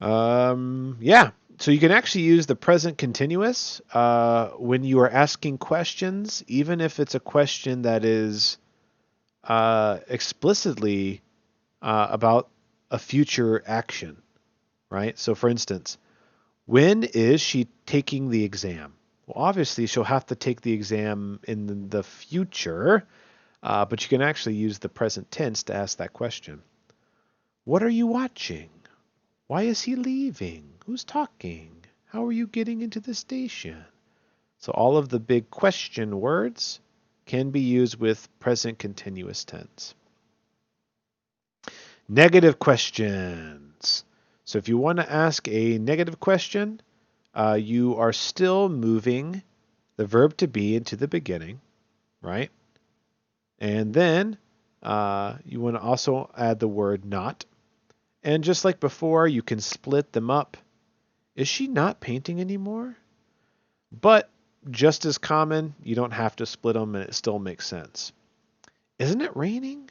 Yeah. So you can actually use the present continuous when you are asking questions, even if it's a question that is explicitly about a future action, right? So for instance, when is she taking the exam? Well, obviously she'll have to take the exam in the future, but you can actually use the present tense to ask that question. What are you watching? Why is he leaving? Who's talking? How are you getting into the station? So all of the big question words can be used with present continuous tense. Negative questions. So if you want to ask a negative question, you are still moving the verb to be into the beginning, right? And then you want to also add the word not. And just like before, you can split them up. Is she not painting anymore? But just as common, you don't have to split them and it still makes sense. Isn't it raining?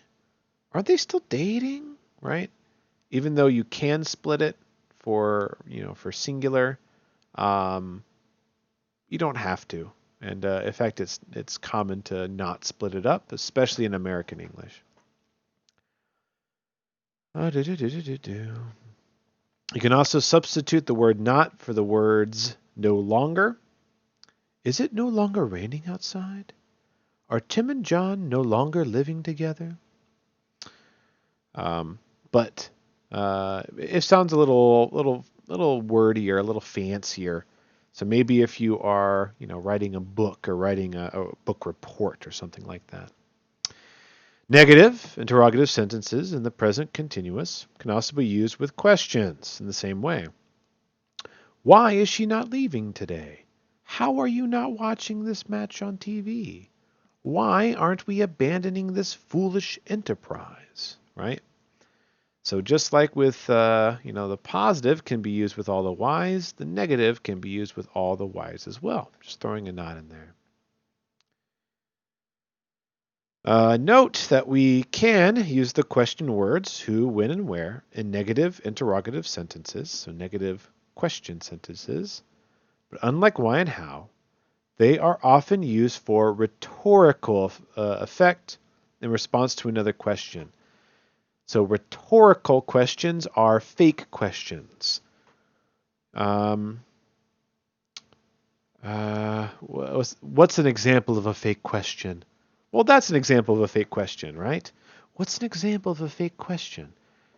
Are they still dating? Right? Even though you can split it for singular, you don't have to. And in fact, it's common to not split it up, especially in American English. You can also substitute the word not for the words no longer. Is it no longer raining outside? Are Tim and John no longer living together? But it sounds a little wordier, a little fancier. So maybe if you are, writing a book or writing a book report or something like that. Negative interrogative sentences in the present continuous can also be used with questions in the same way. Why is she not leaving today? How are you not watching this match on TV? Why aren't we abandoning this foolish enterprise? Right? So just like with, the positive can be used with all the whys, the negative can be used with all the whys as well. Just throwing a not in there. Note that we can use the question words who, when, and where in negative interrogative sentences, so negative question sentences. But unlike why and how, they are often used for rhetorical effect in response to another question. So rhetorical questions are fake questions. What's an example of a fake question? Well, that's an example of a fake question, right? What's an example of a fake question?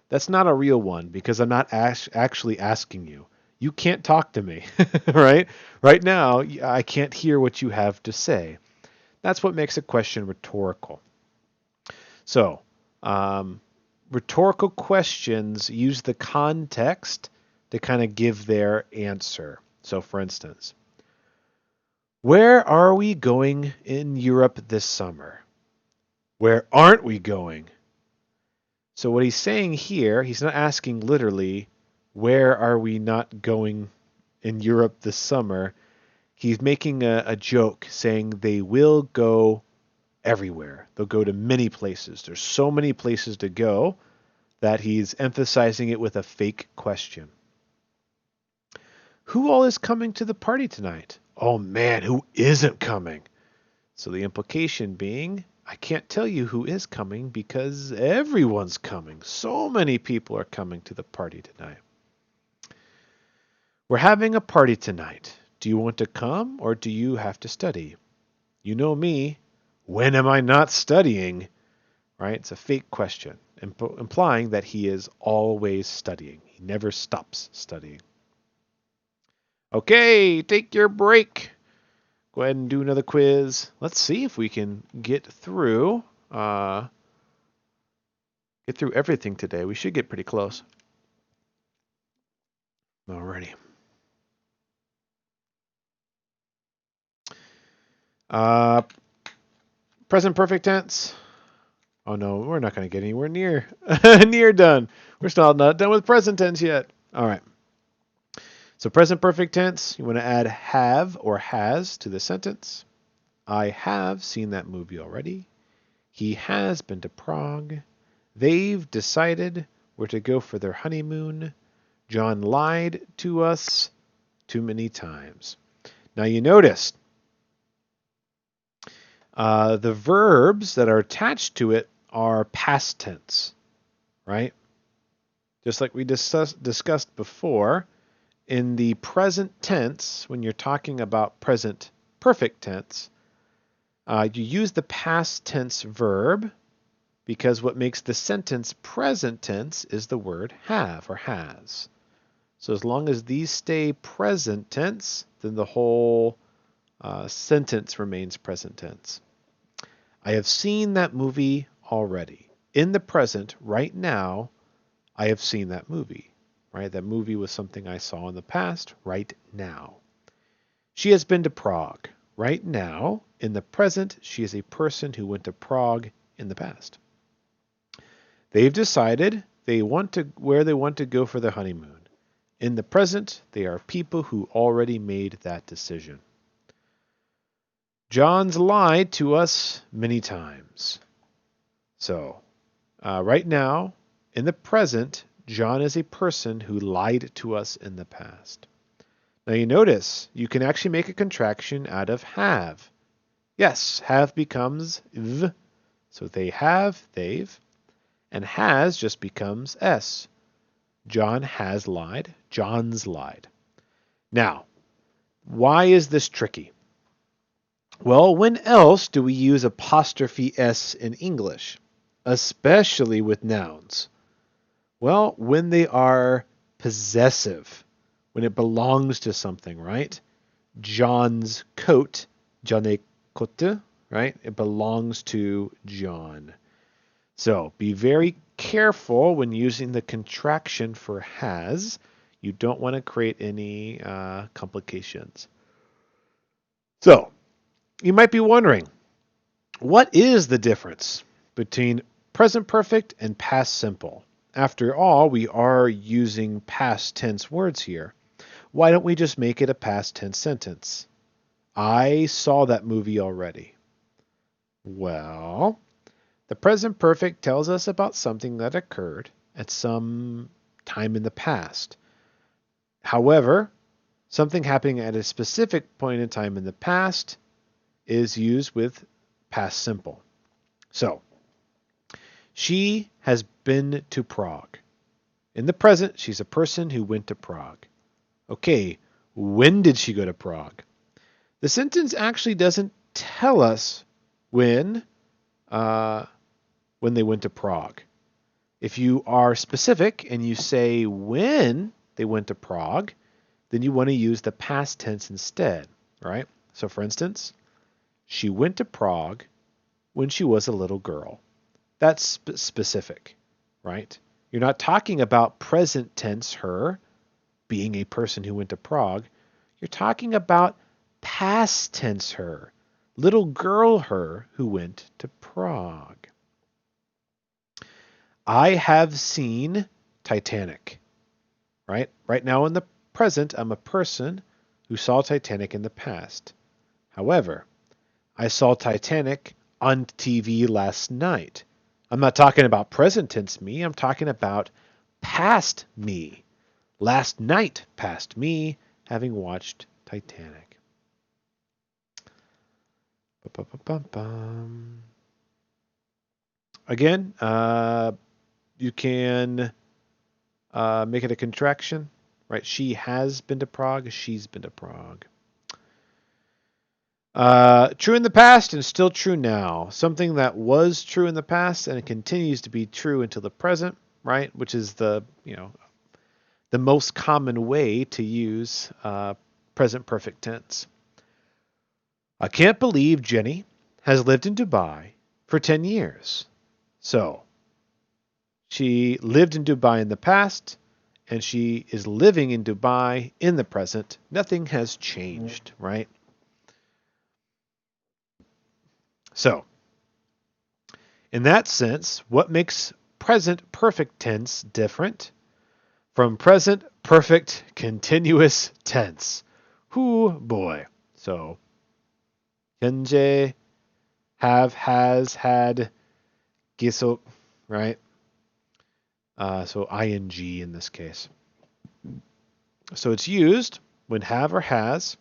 That's not a real one because I'm not actually asking you. You can't talk to me, right? Right now, I can't hear what you have to say. That's what makes a question rhetorical. So, rhetorical questions use the context to kind of give their answer. So, for instance, where are we going in Europe this summer? Where aren't we going? So what he's saying here, he's not asking literally, where are we not going in Europe this summer? He's making a joke saying they will go everywhere. They'll go to many places. There's so many places to go that he's emphasizing it with a fake question. Who all is coming to the party tonight? Oh man, who isn't coming? So the implication being, I can't tell you who is coming because everyone's coming. So many people are coming to the party tonight. We're having a party tonight. Do you want to come or do you have to study? You know me. When am I not studying? Right? It's a fake question, implying that he is always studying. He never stops studying. Okay, take your break. Go ahead and do another quiz. Let's see if we can get through everything today. We should get pretty close. Alrighty. Present perfect tense. Oh no, we're not going to get anywhere near near done. We're still not done with present tense yet. All right. So present perfect tense, you want to add have or has to the sentence. I have seen that movie already. He has been to Prague. They've decided where to go for their honeymoon. John lied to us too many times. Now you notice the verbs that are attached to it are past tense, right? Just like we discussed before, in the present tense, when you're talking about present perfect tense, you use the past tense verb because what makes the sentence present tense is the word have or has. So as long as these stay present tense, then the whole sentence remains present tense. I have seen that movie already. In the present, right now, I have seen that movie. Right? That movie was something I saw in the past, right now. She has been to Prague. Right now, in the present, she is a person who went to Prague in the past. They've decided where they want to go for their honeymoon. In the present, they are people who already made that decision. John's lied to us many times. So, right now, in the present, John is a person who lied to us in the past. Now you notice, you can actually make a contraction out of have. Yes, have becomes v, so they have, they've, and has just becomes s. John has lied, John's lied. Now, why is this tricky? Well, when else do we use apostrophe s in English, especially with nouns? Well, when they are possessive, when it belongs to something, right? John's coat, John의 코트, right? It belongs to John. So be very careful when using the contraction for has. You don't want to create any complications. So you might be wondering, what is the difference between present perfect and past simple? After all, we are using past tense words here. Why don't we just make it a past tense sentence? I saw that movie already. Well, the present perfect tells us about something that occurred at some time in the past. However, something happening at a specific point in time in the past is used with past simple. So, she has been to Prague. In the present, she's a person who went to Prague. Okay, when did she go to Prague? The sentence actually doesn't tell us when they went to Prague. If you are specific and you say when they went to Prague, then you want to use the past tense instead, right? So for instance, she went to Prague when she was a little girl. That's specific, right? You're not talking about present tense her being a person who went to Prague. You're talking about past tense her, little girl her who went to Prague. I have seen Titanic, right? Right now in the present, I'm a person who saw Titanic in the past. However, I saw Titanic on TV last night. I'm not talking about present tense me. I'm talking about past me. Last night past me having watched Titanic. Again, you can make it a contraction, right? She has been to Prague. She's been to Prague. True in the past and still true now. Something that was true in the past and it continues to be true until the present, right? Which is the most common way to use present perfect tense. I can't believe Jenny has lived in Dubai for 10 years. So, she lived in Dubai in the past, and she is living in Dubai in the present. Nothing has changed, right? So, in that sense, what makes present perfect tense different from present perfect continuous tense? Whoo boy. So, 현재, have, has, had, 계속, right? So ing in this case. So it's used when have or has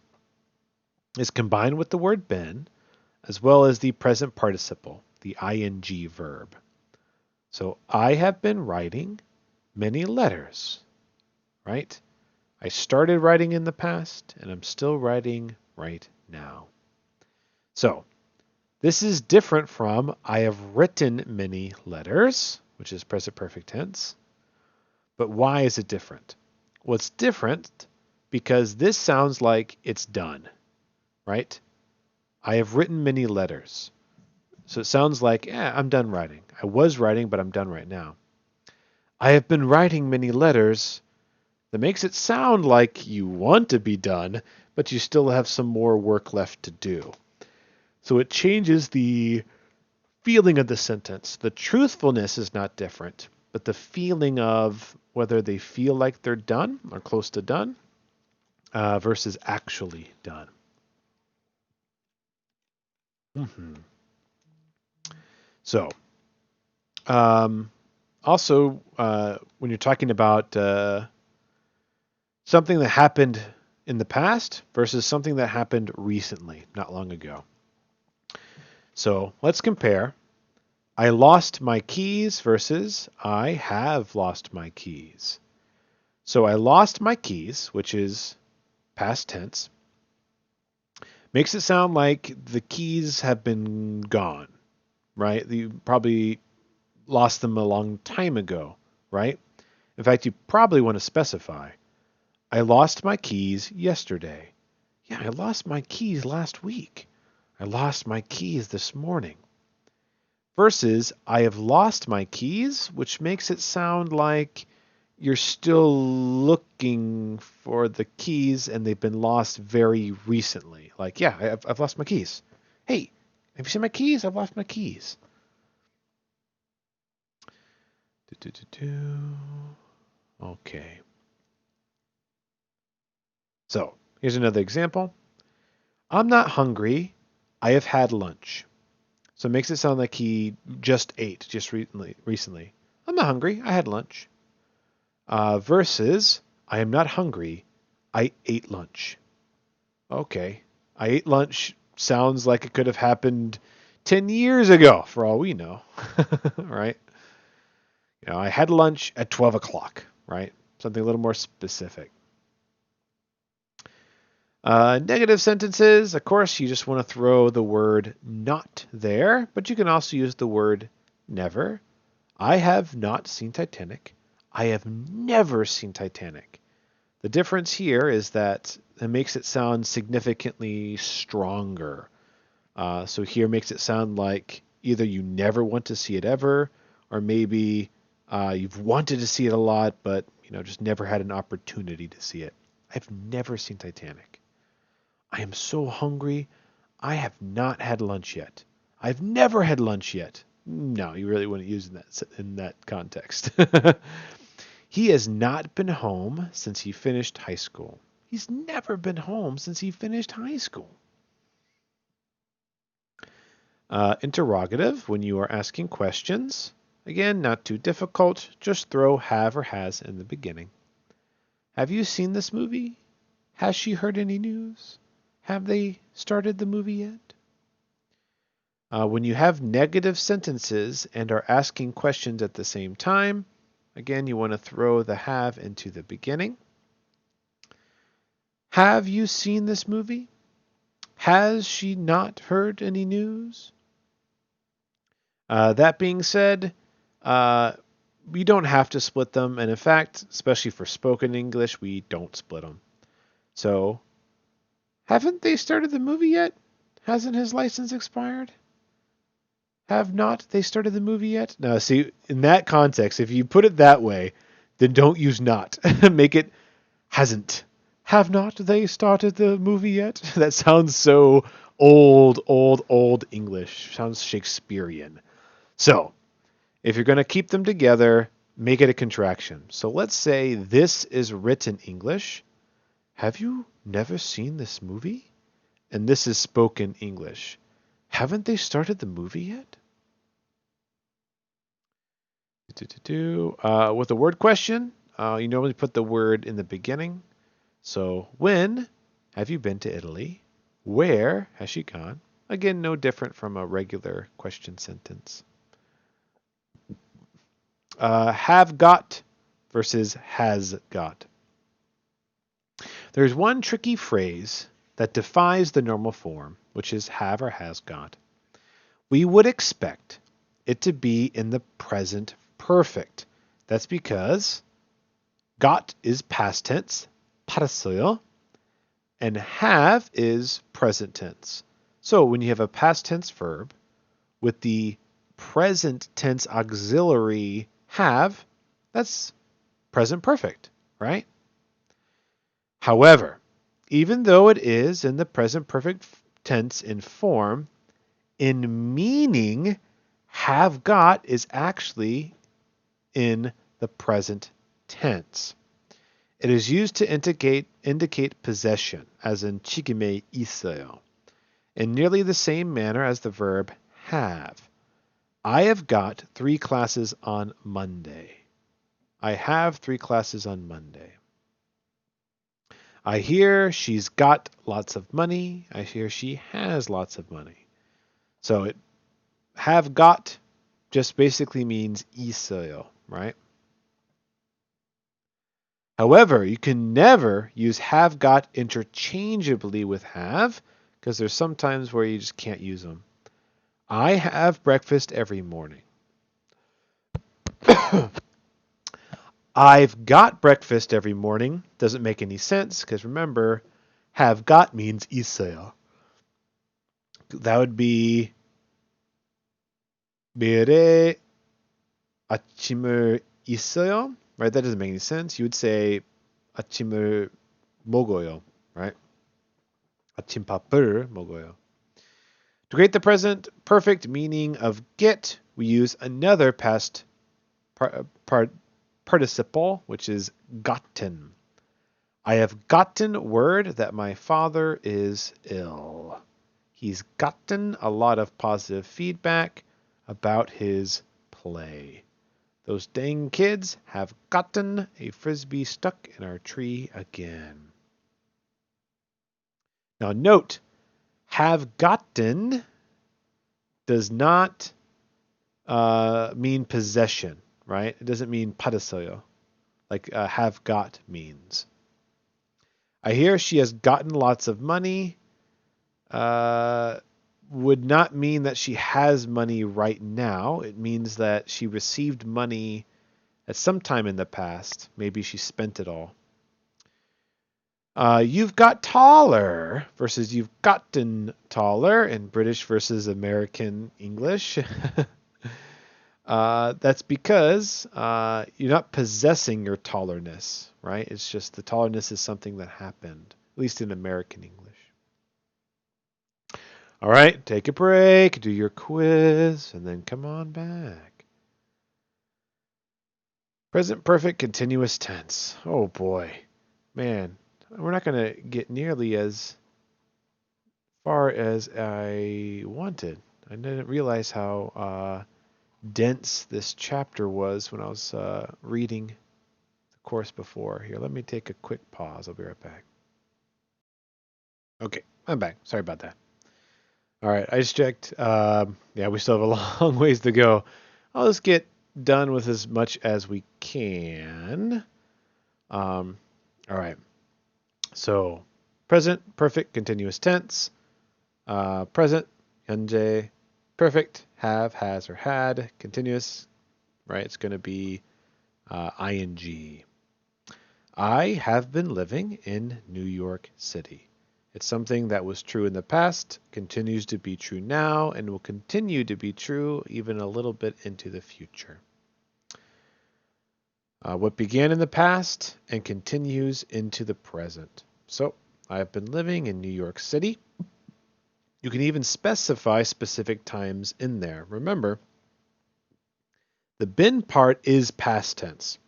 is combined with the word been, as well as the present participle, the ing verb. So I have been writing many letters, right? I started writing in the past, and I'm still writing right now. So this is different from I have written many letters, which is present perfect tense. But why is it different? Well, it's different because this sounds like it's done, right? I have written many letters. So it sounds like, I'm done writing. I was writing, but I'm done right now. I have been writing many letters. That makes it sound like you want to be done, but you still have some more work left to do. So it changes the feeling of the sentence. The truthfulness is not different, but the feeling of whether they feel like they're done or close to done versus actually done. Mm-hmm. So, also, when you're talking about something that happened in the past versus something that happened recently, not long ago. So let's compare. I lost my keys versus I have lost my keys. So I lost my keys, which is past tense, makes it sound like the keys have been gone, right? You probably lost them a long time ago, right? In fact, you probably want to specify, I lost my keys yesterday. Yeah, I lost my keys last week. I lost my keys this morning. Versus, I have lost my keys, which makes it sound like you're still looking for the keys and they've been lost very recently. Like, yeah, I've lost my keys. Hey, have you seen my keys? I've lost my keys. Okay. So, here's another example. I'm not hungry. I have had lunch. So it makes it sound like he just ate just recently. I'm not hungry. I had lunch. Versus, I am not hungry. I ate lunch. Okay. I ate lunch sounds like it could have happened 10 years ago, for all we know. Right? I had lunch at 12 o'clock, right? Something a little more specific. Negative sentences, of course, you just want to throw the word not there, but you can also use the word never. I have not seen Titanic. I have never seen Titanic. The difference here is that it makes it sound significantly stronger. So here makes it sound like either you never want to see it ever, or maybe you've wanted to see it a lot, but just never had an opportunity to see it. I've never seen Titanic. I am so hungry. I have not had lunch yet. I've never had lunch yet. No, you really wouldn't use in that context. He has not been home since he finished high school. He's never been home since he finished high school. Interrogative, when you are asking questions. Again, not too difficult. Just throw have or has in the beginning. Have you seen this movie? Has she heard any news? Have they started the movie yet? When you have negative sentences and are asking questions at the same time, again, you want to throw the have into the beginning. Have you seen this movie? Has she not heard any news? That being said, we don't have to split them. And in fact, especially for spoken English, we don't split them. So, haven't they started the movie yet? Hasn't his license expired? Have not they started the movie yet? No, see, in that context, if you put it that way, then don't use not. Make it hasn't. Have not they started the movie yet? That sounds so old English. Sounds Shakespearean. So, if you're going to keep them together, make it a contraction. So let's say this is written English. Have you never seen this movie? And this is spoken English. Haven't they started the movie yet? With a word question, you normally put the word in the beginning. So, when have you been to Italy? Where has she gone? Again, no different from a regular question sentence. Have got versus has got. There's one tricky phrase that defies the normal form, which is have or has got. We would expect it to be in the present perfect. That's because got is past tense, 받았어요, and have is present tense. So when you have a past tense verb with the present tense auxiliary have, that's present perfect, right? However, even though it is in the present perfect tense in form, in meaning, have got is actually in the present tense. It is used to indicate possession, as in 지금에 있어요, in nearly the same manner as the verb have. I have got 3 classes on Monday. I have 3 classes on Monday. I hear she's got lots of money. I hear she has lots of money. So it have got just basically means 있어요, right? However, you can never use have got interchangeably with have, because there's some times where you just can't use them. I have breakfast every morning. I've got breakfast every morning. Doesn't make any sense, because remember, have got means 있어요. That would be 매일에 아침을 있어요, right? That doesn't make any sense. You would say 아침을 먹어요, right? 아침밥을 먹어요. To create the present perfect meaning of get, we use another past participle, which is gotten. I have gotten word that my father is ill. He's gotten a lot of positive feedback about his play. Those dang kids have gotten a frisbee stuck in our tree again. Now note, have gotten does not mean possession, right? It doesn't mean 받았어요, like have got means. I hear she has gotten lots of money. Would not mean that she has money right now. It means that she received money at some time in the past. Maybe she spent it all. You've got taller versus you've gotten taller in British versus American English. That's because you're not possessing your tallerness, right? It's just the tallerness is something that happened, at least in American English. All right, take a break, do your quiz, and then come on back. Present perfect continuous tense. Oh boy, man, we're not going to get nearly as far as I wanted. I didn't realize how dense this chapter was when I was reading the course before. Here, let me take a quick pause. I'll be right back. Okay, I'm back. Sorry about that. All right, I just checked. Yeah, we still have a long ways to go. I'll just get done with as much as we can. All right. So, present, perfect, continuous tense. Present, 현재. Perfect, have, has, or had. Continuous, right? It's going to be ing. I have been living in New York City. It's something that was true in the past, continues to be true now, and will continue to be true even a little bit into the future. What began in the past and continues into the present. So, I have been living in New York City. You can even specify specific times in there. Remember, the been part is past tense.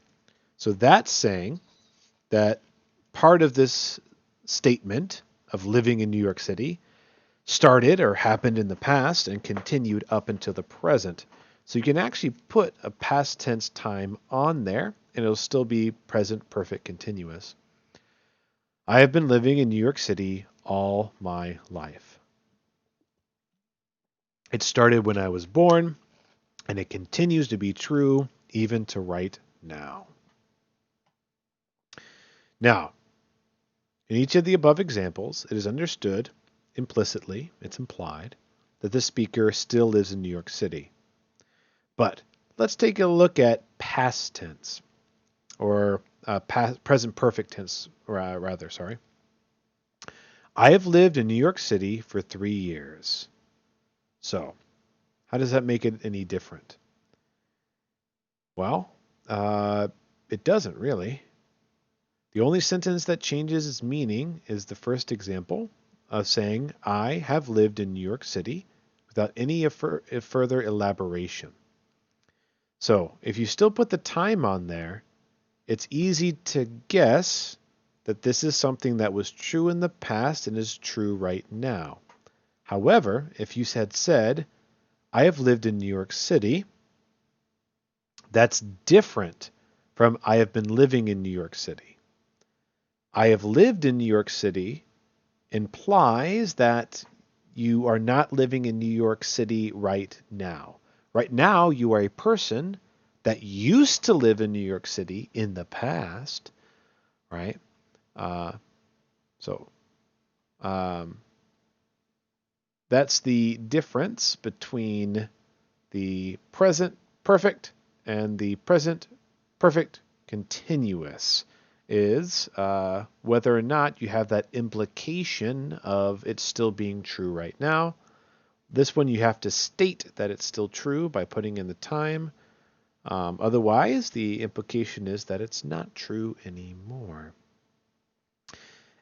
So that's saying that part of this statement of living in New York City started or happened in the past and continued up until the present. So you can actually put a past tense time on there, and it'll still be present perfect continuous. I have been living in New York City all my life. It started when I was born, and it continues to be true even to right now. Now, in each of the above examples, it is understood implicitly, it's implied, that the speaker still lives in New York City. But let's take a look at past tense, or present perfect tense, rather, sorry. I have lived in New York City for 3 years. So, how does that make it any different? Well, it doesn't really. The only sentence that changes its meaning is the first example of saying, I have lived in New York City, without any further elaboration. So, if you still put the time on there, it's easy to guess that this is something that was true in the past and is true right now. However, if you had said, I have lived in New York City, that's different from I have been living in New York City. I have lived in New York City implies that you are not living in New York City right now. Right now, you are a person that used to live in New York City in the past, right? So that's the difference between the present perfect and the present perfect continuous, is whether or not you have that implication of it still being true right now. This one you have to state that it's still true by putting in the time. Otherwise, the implication is that it's not true anymore.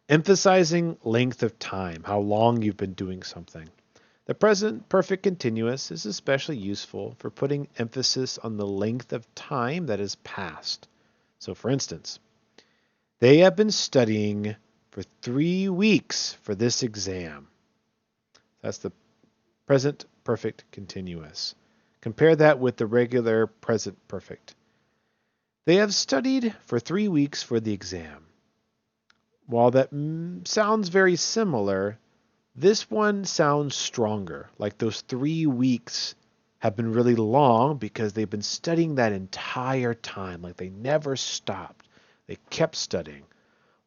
Emphasizing length of time, how long you've been doing something. The present perfect continuous is especially useful for putting emphasis on the length of time that has passed. So for instance, they have been studying for 3 weeks for this exam. That's the present perfect continuous. Compare that with the regular present perfect. They have studied for 3 weeks for the exam. While that sounds very similar, this one sounds stronger, like those 3 weeks have been really long because they've been studying that entire time, like they never stopped. They kept studying.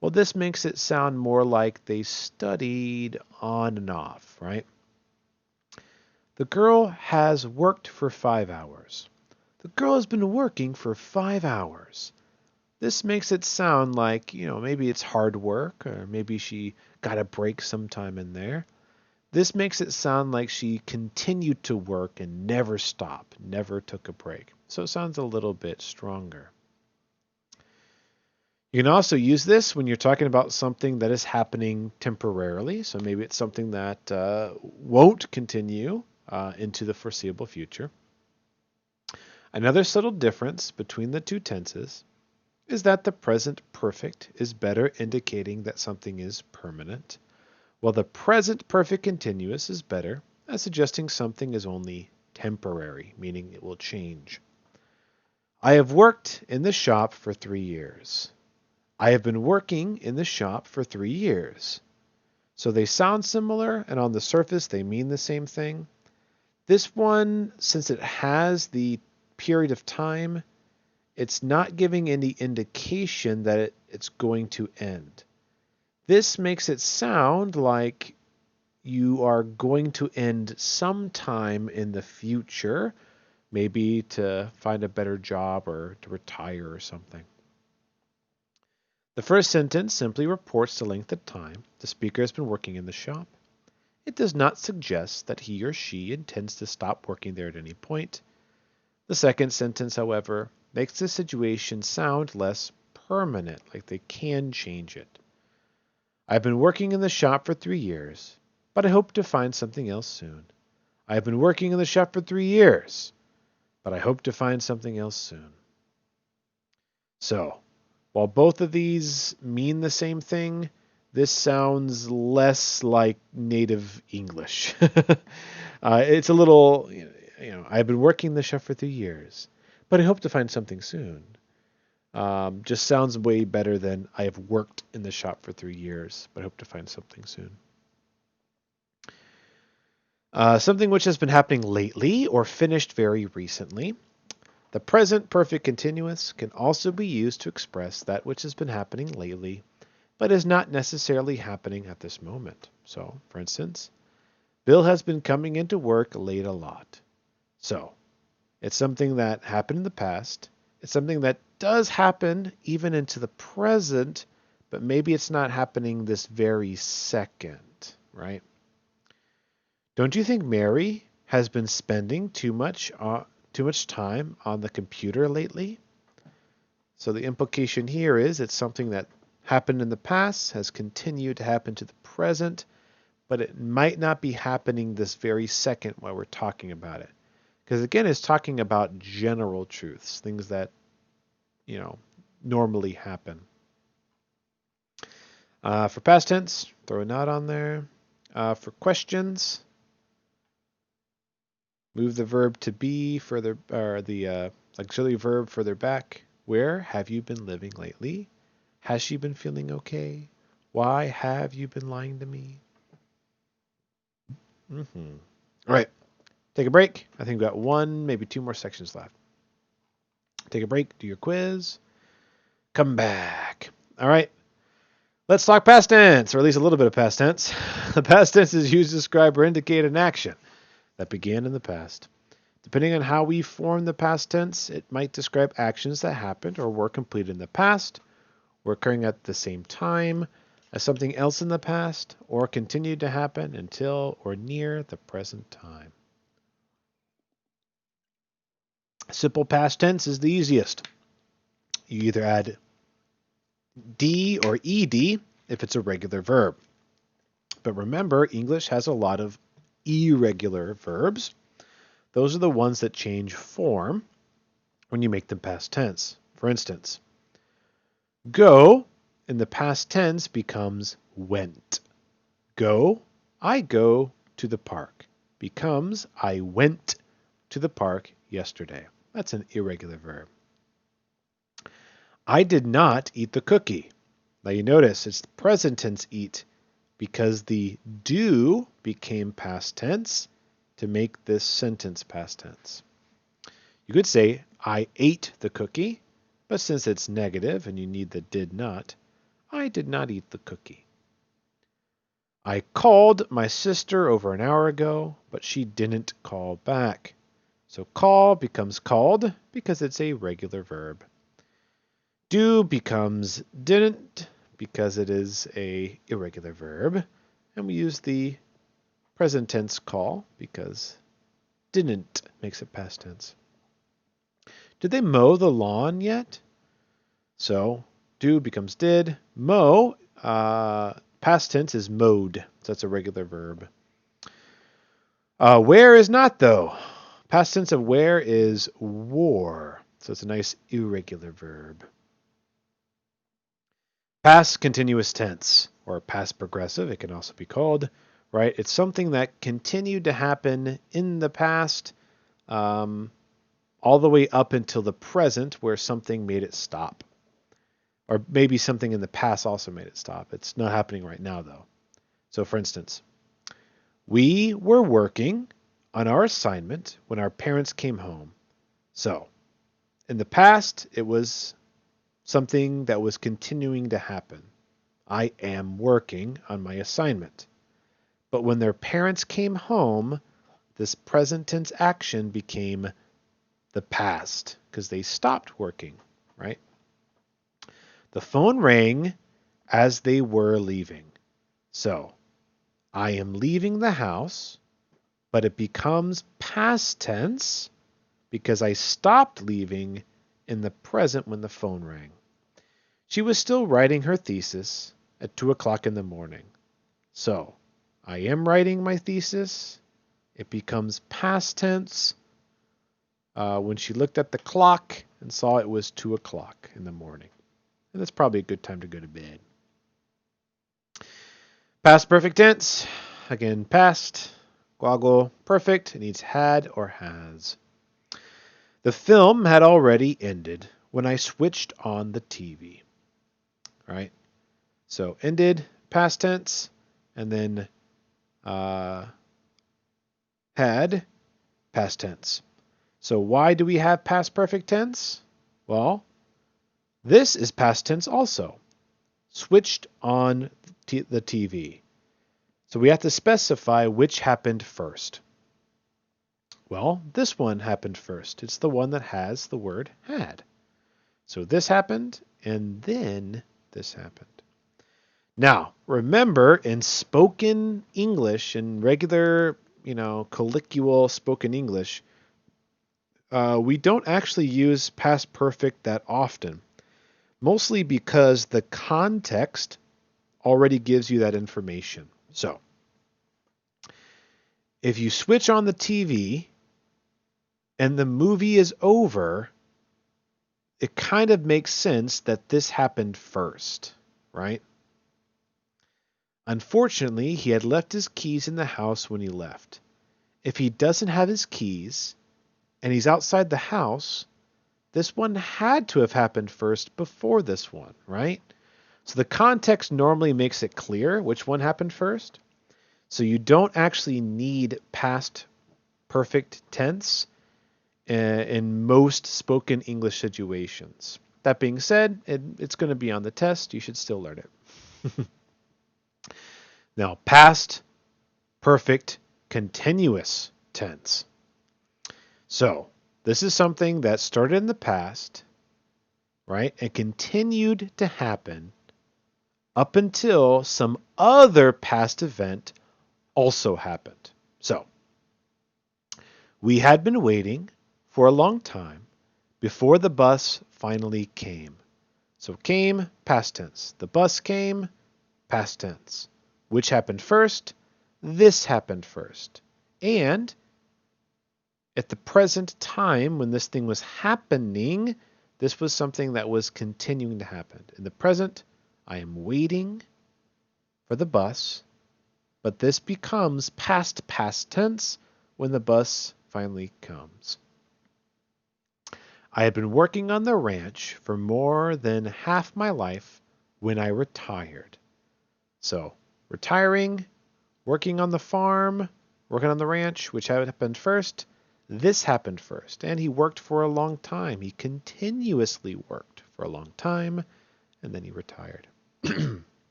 Well, this makes it sound more like they studied on and off, right? The girl has worked for 5 hours. The girl has been working for 5 hours. This makes it sound like, maybe it's hard work, or maybe she got a break sometime in there. This makes it sound like she continued to work and never stopped, never took a break. So it sounds a little bit stronger. You can also use this when you're talking about something that is happening temporarily. So maybe it's something that won't continue into the foreseeable future. Another subtle difference between the two tenses is that the present perfect is better indicating that something is permanent, while the present perfect continuous is better at suggesting something is only temporary, meaning it will change. I have worked in the shop for 3 years. I have been working in the shop for 3 years. So they sound similar, and on the surface they mean the same thing. This one, since it has the period of time, it's not giving any indication that it's going to end. This makes it sound like you are going to end sometime in the future, maybe to find a better job or to retire or something. The first sentence simply reports the length of time the speaker has been working in the shop. It does not suggest that he or she intends to stop working there at any point. The second sentence, however, makes the situation sound less permanent, like they can change it. I've been working in the shop for 3 years, but I hope to find something else soon. I have been working in the shop for 3 years, but I hope to find something else soon. So, while both of these mean the same thing, this sounds less like native English. It's a little, I've been working the chef for 3 years, but I hope to find something soon. Just sounds way better than I have worked in the shop for 3 years, but hope to find something soon. Something which has been happening lately or finished very recently. The present perfect continuous can also be used to express that which has been happening lately, but is not necessarily happening at this moment. So, for instance, Bill has been coming into work late a lot. So, it's something that happened in the past. It's something that does happen even into the present, but maybe it's not happening this very second, right? Don't you think Mary has been spending too much time on the computer lately? So the implication here is it's something that happened in the past, has continued to happen to the present, but it might not be happening this very second while we're talking about it. Because again, it's talking about general truths, things that, normally happen. For past tense, throw a not on there. For questions, move the verb to be further, or the auxiliary verb further back. Where have you been living lately? Has she been feeling okay? Why have you been lying to me? All right. Take a break. I think we've got one, maybe two more sections left. Take a break, do your quiz, come back. All right. Let's talk past tense, or at least a little bit of past tense. The past tense is used to describe or indicate an action that began in the past. Depending on how we form the past tense, it might describe actions that happened or were completed in the past, were occurring at the same time as something else in the past, or continued to happen until or near the present time. Simple past tense is the easiest. You either add D or ED if it's a regular verb. But remember, English has a lot of irregular verbs. Those are the ones that change form when you make them past tense. For instance, go in the past tense becomes went. I go to the park becomes I went to the park yesterday. That's an irregular verb. I did not eat the cookie. Now you notice it's the present tense eat because the do became past tense to make this sentence past tense. You could say, I ate the cookie, but since it's negative and you need the did not, I did not eat the cookie. I called my sister over an hour ago, but she didn't call back. So call becomes called because it's a regular verb. Do becomes didn't because it is a irregular verb. And we use the present tense call because didn't makes it past tense. Did they mow the lawn yet? So do becomes did. Mow, past tense is mowed. So that's a regular verb. Where is not though. Past tense of where is wore. So it's a nice irregular verb. Past continuous tense, or past progressive, it can also be called, right? It's something that continued to happen in the past, all the way up until the present where something made it stop. Or maybe something in the past also made it stop. It's not happening right now, though. So, for instance, we were working on our assignment when our parents came home. So, in the past, it was something that was continuing to happen. I am working on my assignment. But when their parents came home, this present tense action became the past because they stopped working, right? The phone rang as they were leaving. So, I am leaving the house, but it becomes past tense because I stopped leaving in the present when the phone rang. She was still writing her thesis at 2 o'clock in the morning. So, I am writing my thesis. It becomes past tense when she looked at the clock and saw it was 2 o'clock in the morning. And that's probably a good time to go to bed. Past perfect tense. Again, past. Guago, perfect. It needs had or has. The film had already ended when I switched on the TV. Right? So ended, past tense, and then had, past tense. So why do we have past perfect tense? Well, this is past tense also. Switched on the TV. So we have to specify which happened first. Well, this one happened first. It's the one that has the word had. So this happened, and then this happened. Now, remember, in spoken English, in regular, colloquial spoken English, we don't actually use past perfect that often, mostly because the context already gives you that information. So, if you switch on the TV and the movie is over, it kind of makes sense that this happened first, right? Unfortunately, he had left his keys in the house when he left. If he doesn't have his keys and he's outside the house, this one had to have happened first before this one, right? So the context normally makes it clear which one happened first. So you don't actually need past perfect tense in most spoken English situations. That being said, it's going to be on the test. You should still learn it. Now, past perfect continuous tense. So, this is something that started in the past, right, and continued to happen up until some other past event also happened. So, we had been waiting for a long time before the bus finally came. So came, past tense. The bus came, past tense. Which happened first? This happened first. And at the present time when this thing was happening, this was something that was continuing to happen. In the present, I am waiting for the bus, but this becomes past tense when the bus finally comes. I had been working on the ranch for more than half my life when I retired. So, retiring, working on the farm, working on the ranch, which happened first, this happened first. And he worked for a long time. He continuously worked for a long time, and then he retired.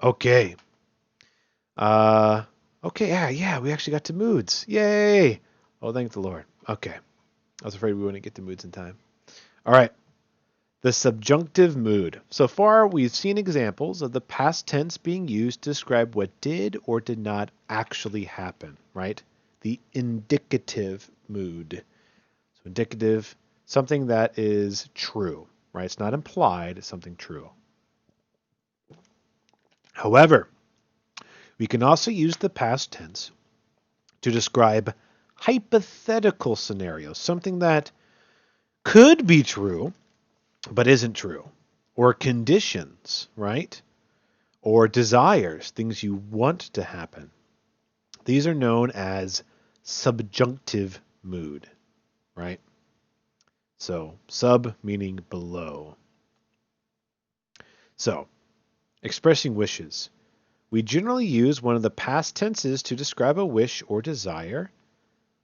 Okay. Yeah, we actually got to moods. Yay! Oh, thank the Lord. Okay. I was afraid we wouldn't get to moods in time. All right. The subjunctive mood. So far, we've seen examples of the past tense being used to describe what did or did not actually happen, right? The indicative mood. So indicative, something that is true, right? It's not implied, it's something true. However, we can also use the past tense to describe hypothetical scenarios, something that could be true, but isn't true. Or conditions, right? Or desires, things you want to happen. These are known as subjunctive mood, right? So, sub meaning below. So, expressing wishes. We generally use one of the past tenses to describe a wish or desire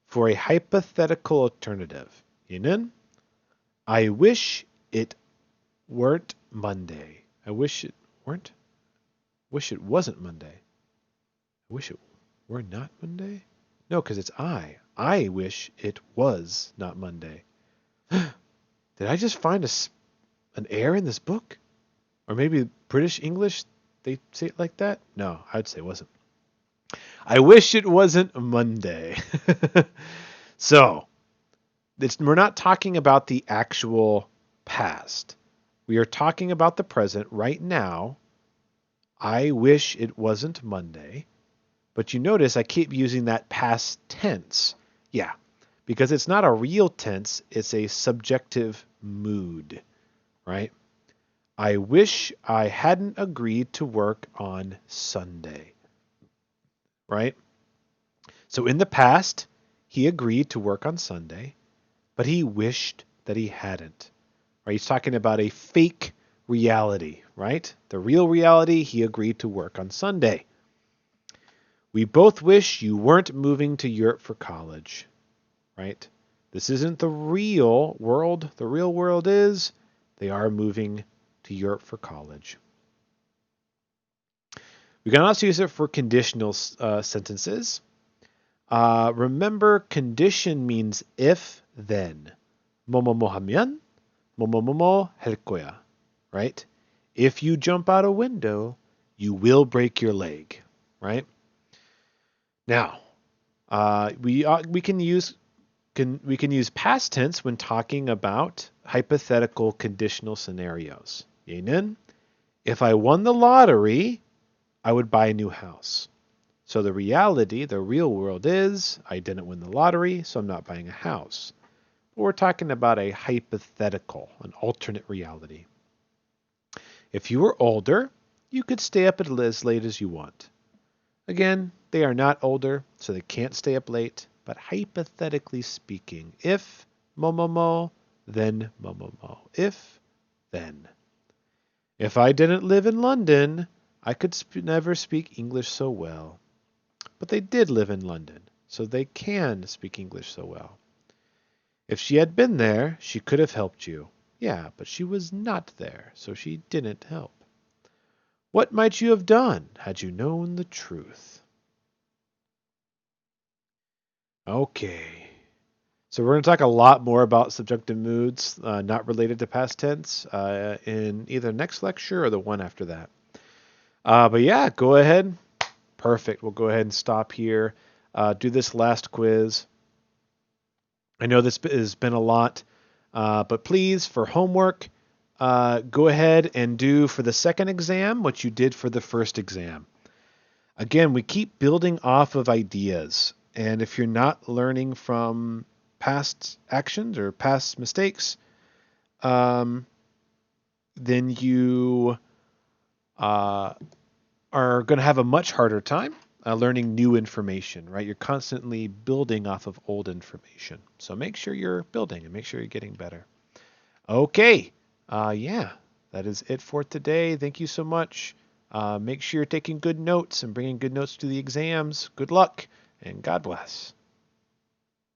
for a hypothetical alternative. Yun? I wish it weren't Monday. I wish it weren't. Wish it wasn't Monday. I wish it were not Monday. No, because it's I. I wish it was not Monday. Did I just find an error in this book? Or maybe British English, they say it like that? No, I'd say it wasn't. I wish it wasn't Monday. So, we're not talking about the actual past. We are talking about the present right now. I wish it wasn't Monday. But you notice I keep using that past tense. Yeah, because it's not a real tense, it's a subjective mood, right? I wish I hadn't agreed to work on Sunday. right? So in the past, he agreed to work on Sunday, but he wished that he hadn't. Right? He's talking about a fake reality, right? The real reality, he agreed to work on Sunday. We both wish you weren't moving to Europe for college, right? This isn't the real world. The real world is they are moving to Europe for college. We can also use it for conditional sentences. Remember, condition means if, then. 뭐뭐뭐 하면, 뭐뭐뭐뭐 할 거야, right? If you jump out a window, you will break your leg, right? Now, we can use past tense when talking about hypothetical conditional scenarios. 얘는 if I won the lottery, I would buy a new house. So the reality, the real world is I didn't win the lottery, so I'm not buying a house. But we're talking about a hypothetical, an alternate reality. If you were older, you could stay up as late as you want. Again, they are not older, so they can't stay up late, but hypothetically speaking, if mo, then mo. If, then. If I didn't live in London, I could never speak English so well. But they did live in London, so they can speak English so well. If she had been there, she could have helped you. Yeah, but she was not there, so she didn't help. What might you have done had you known the truth? Okay. So we're going to talk a lot more about subjunctive moods not related to past tense in either next lecture or the one after that. But yeah, go ahead. Perfect. We'll go ahead and stop here. Do this last quiz. I know this has been a lot, but please, for homework, go ahead and do for the second exam what you did for the first exam. Again, we keep building off of ideas. And if you're not learning from past actions or past mistakes, then you are going to have a much harder time learning new information, right? You're constantly building off of old information. So make sure you're building and make sure you're getting better. Okay. Yeah, that is it for today. Thank you so much. Make sure you're taking good notes and bringing good notes to the exams. Good luck and God bless.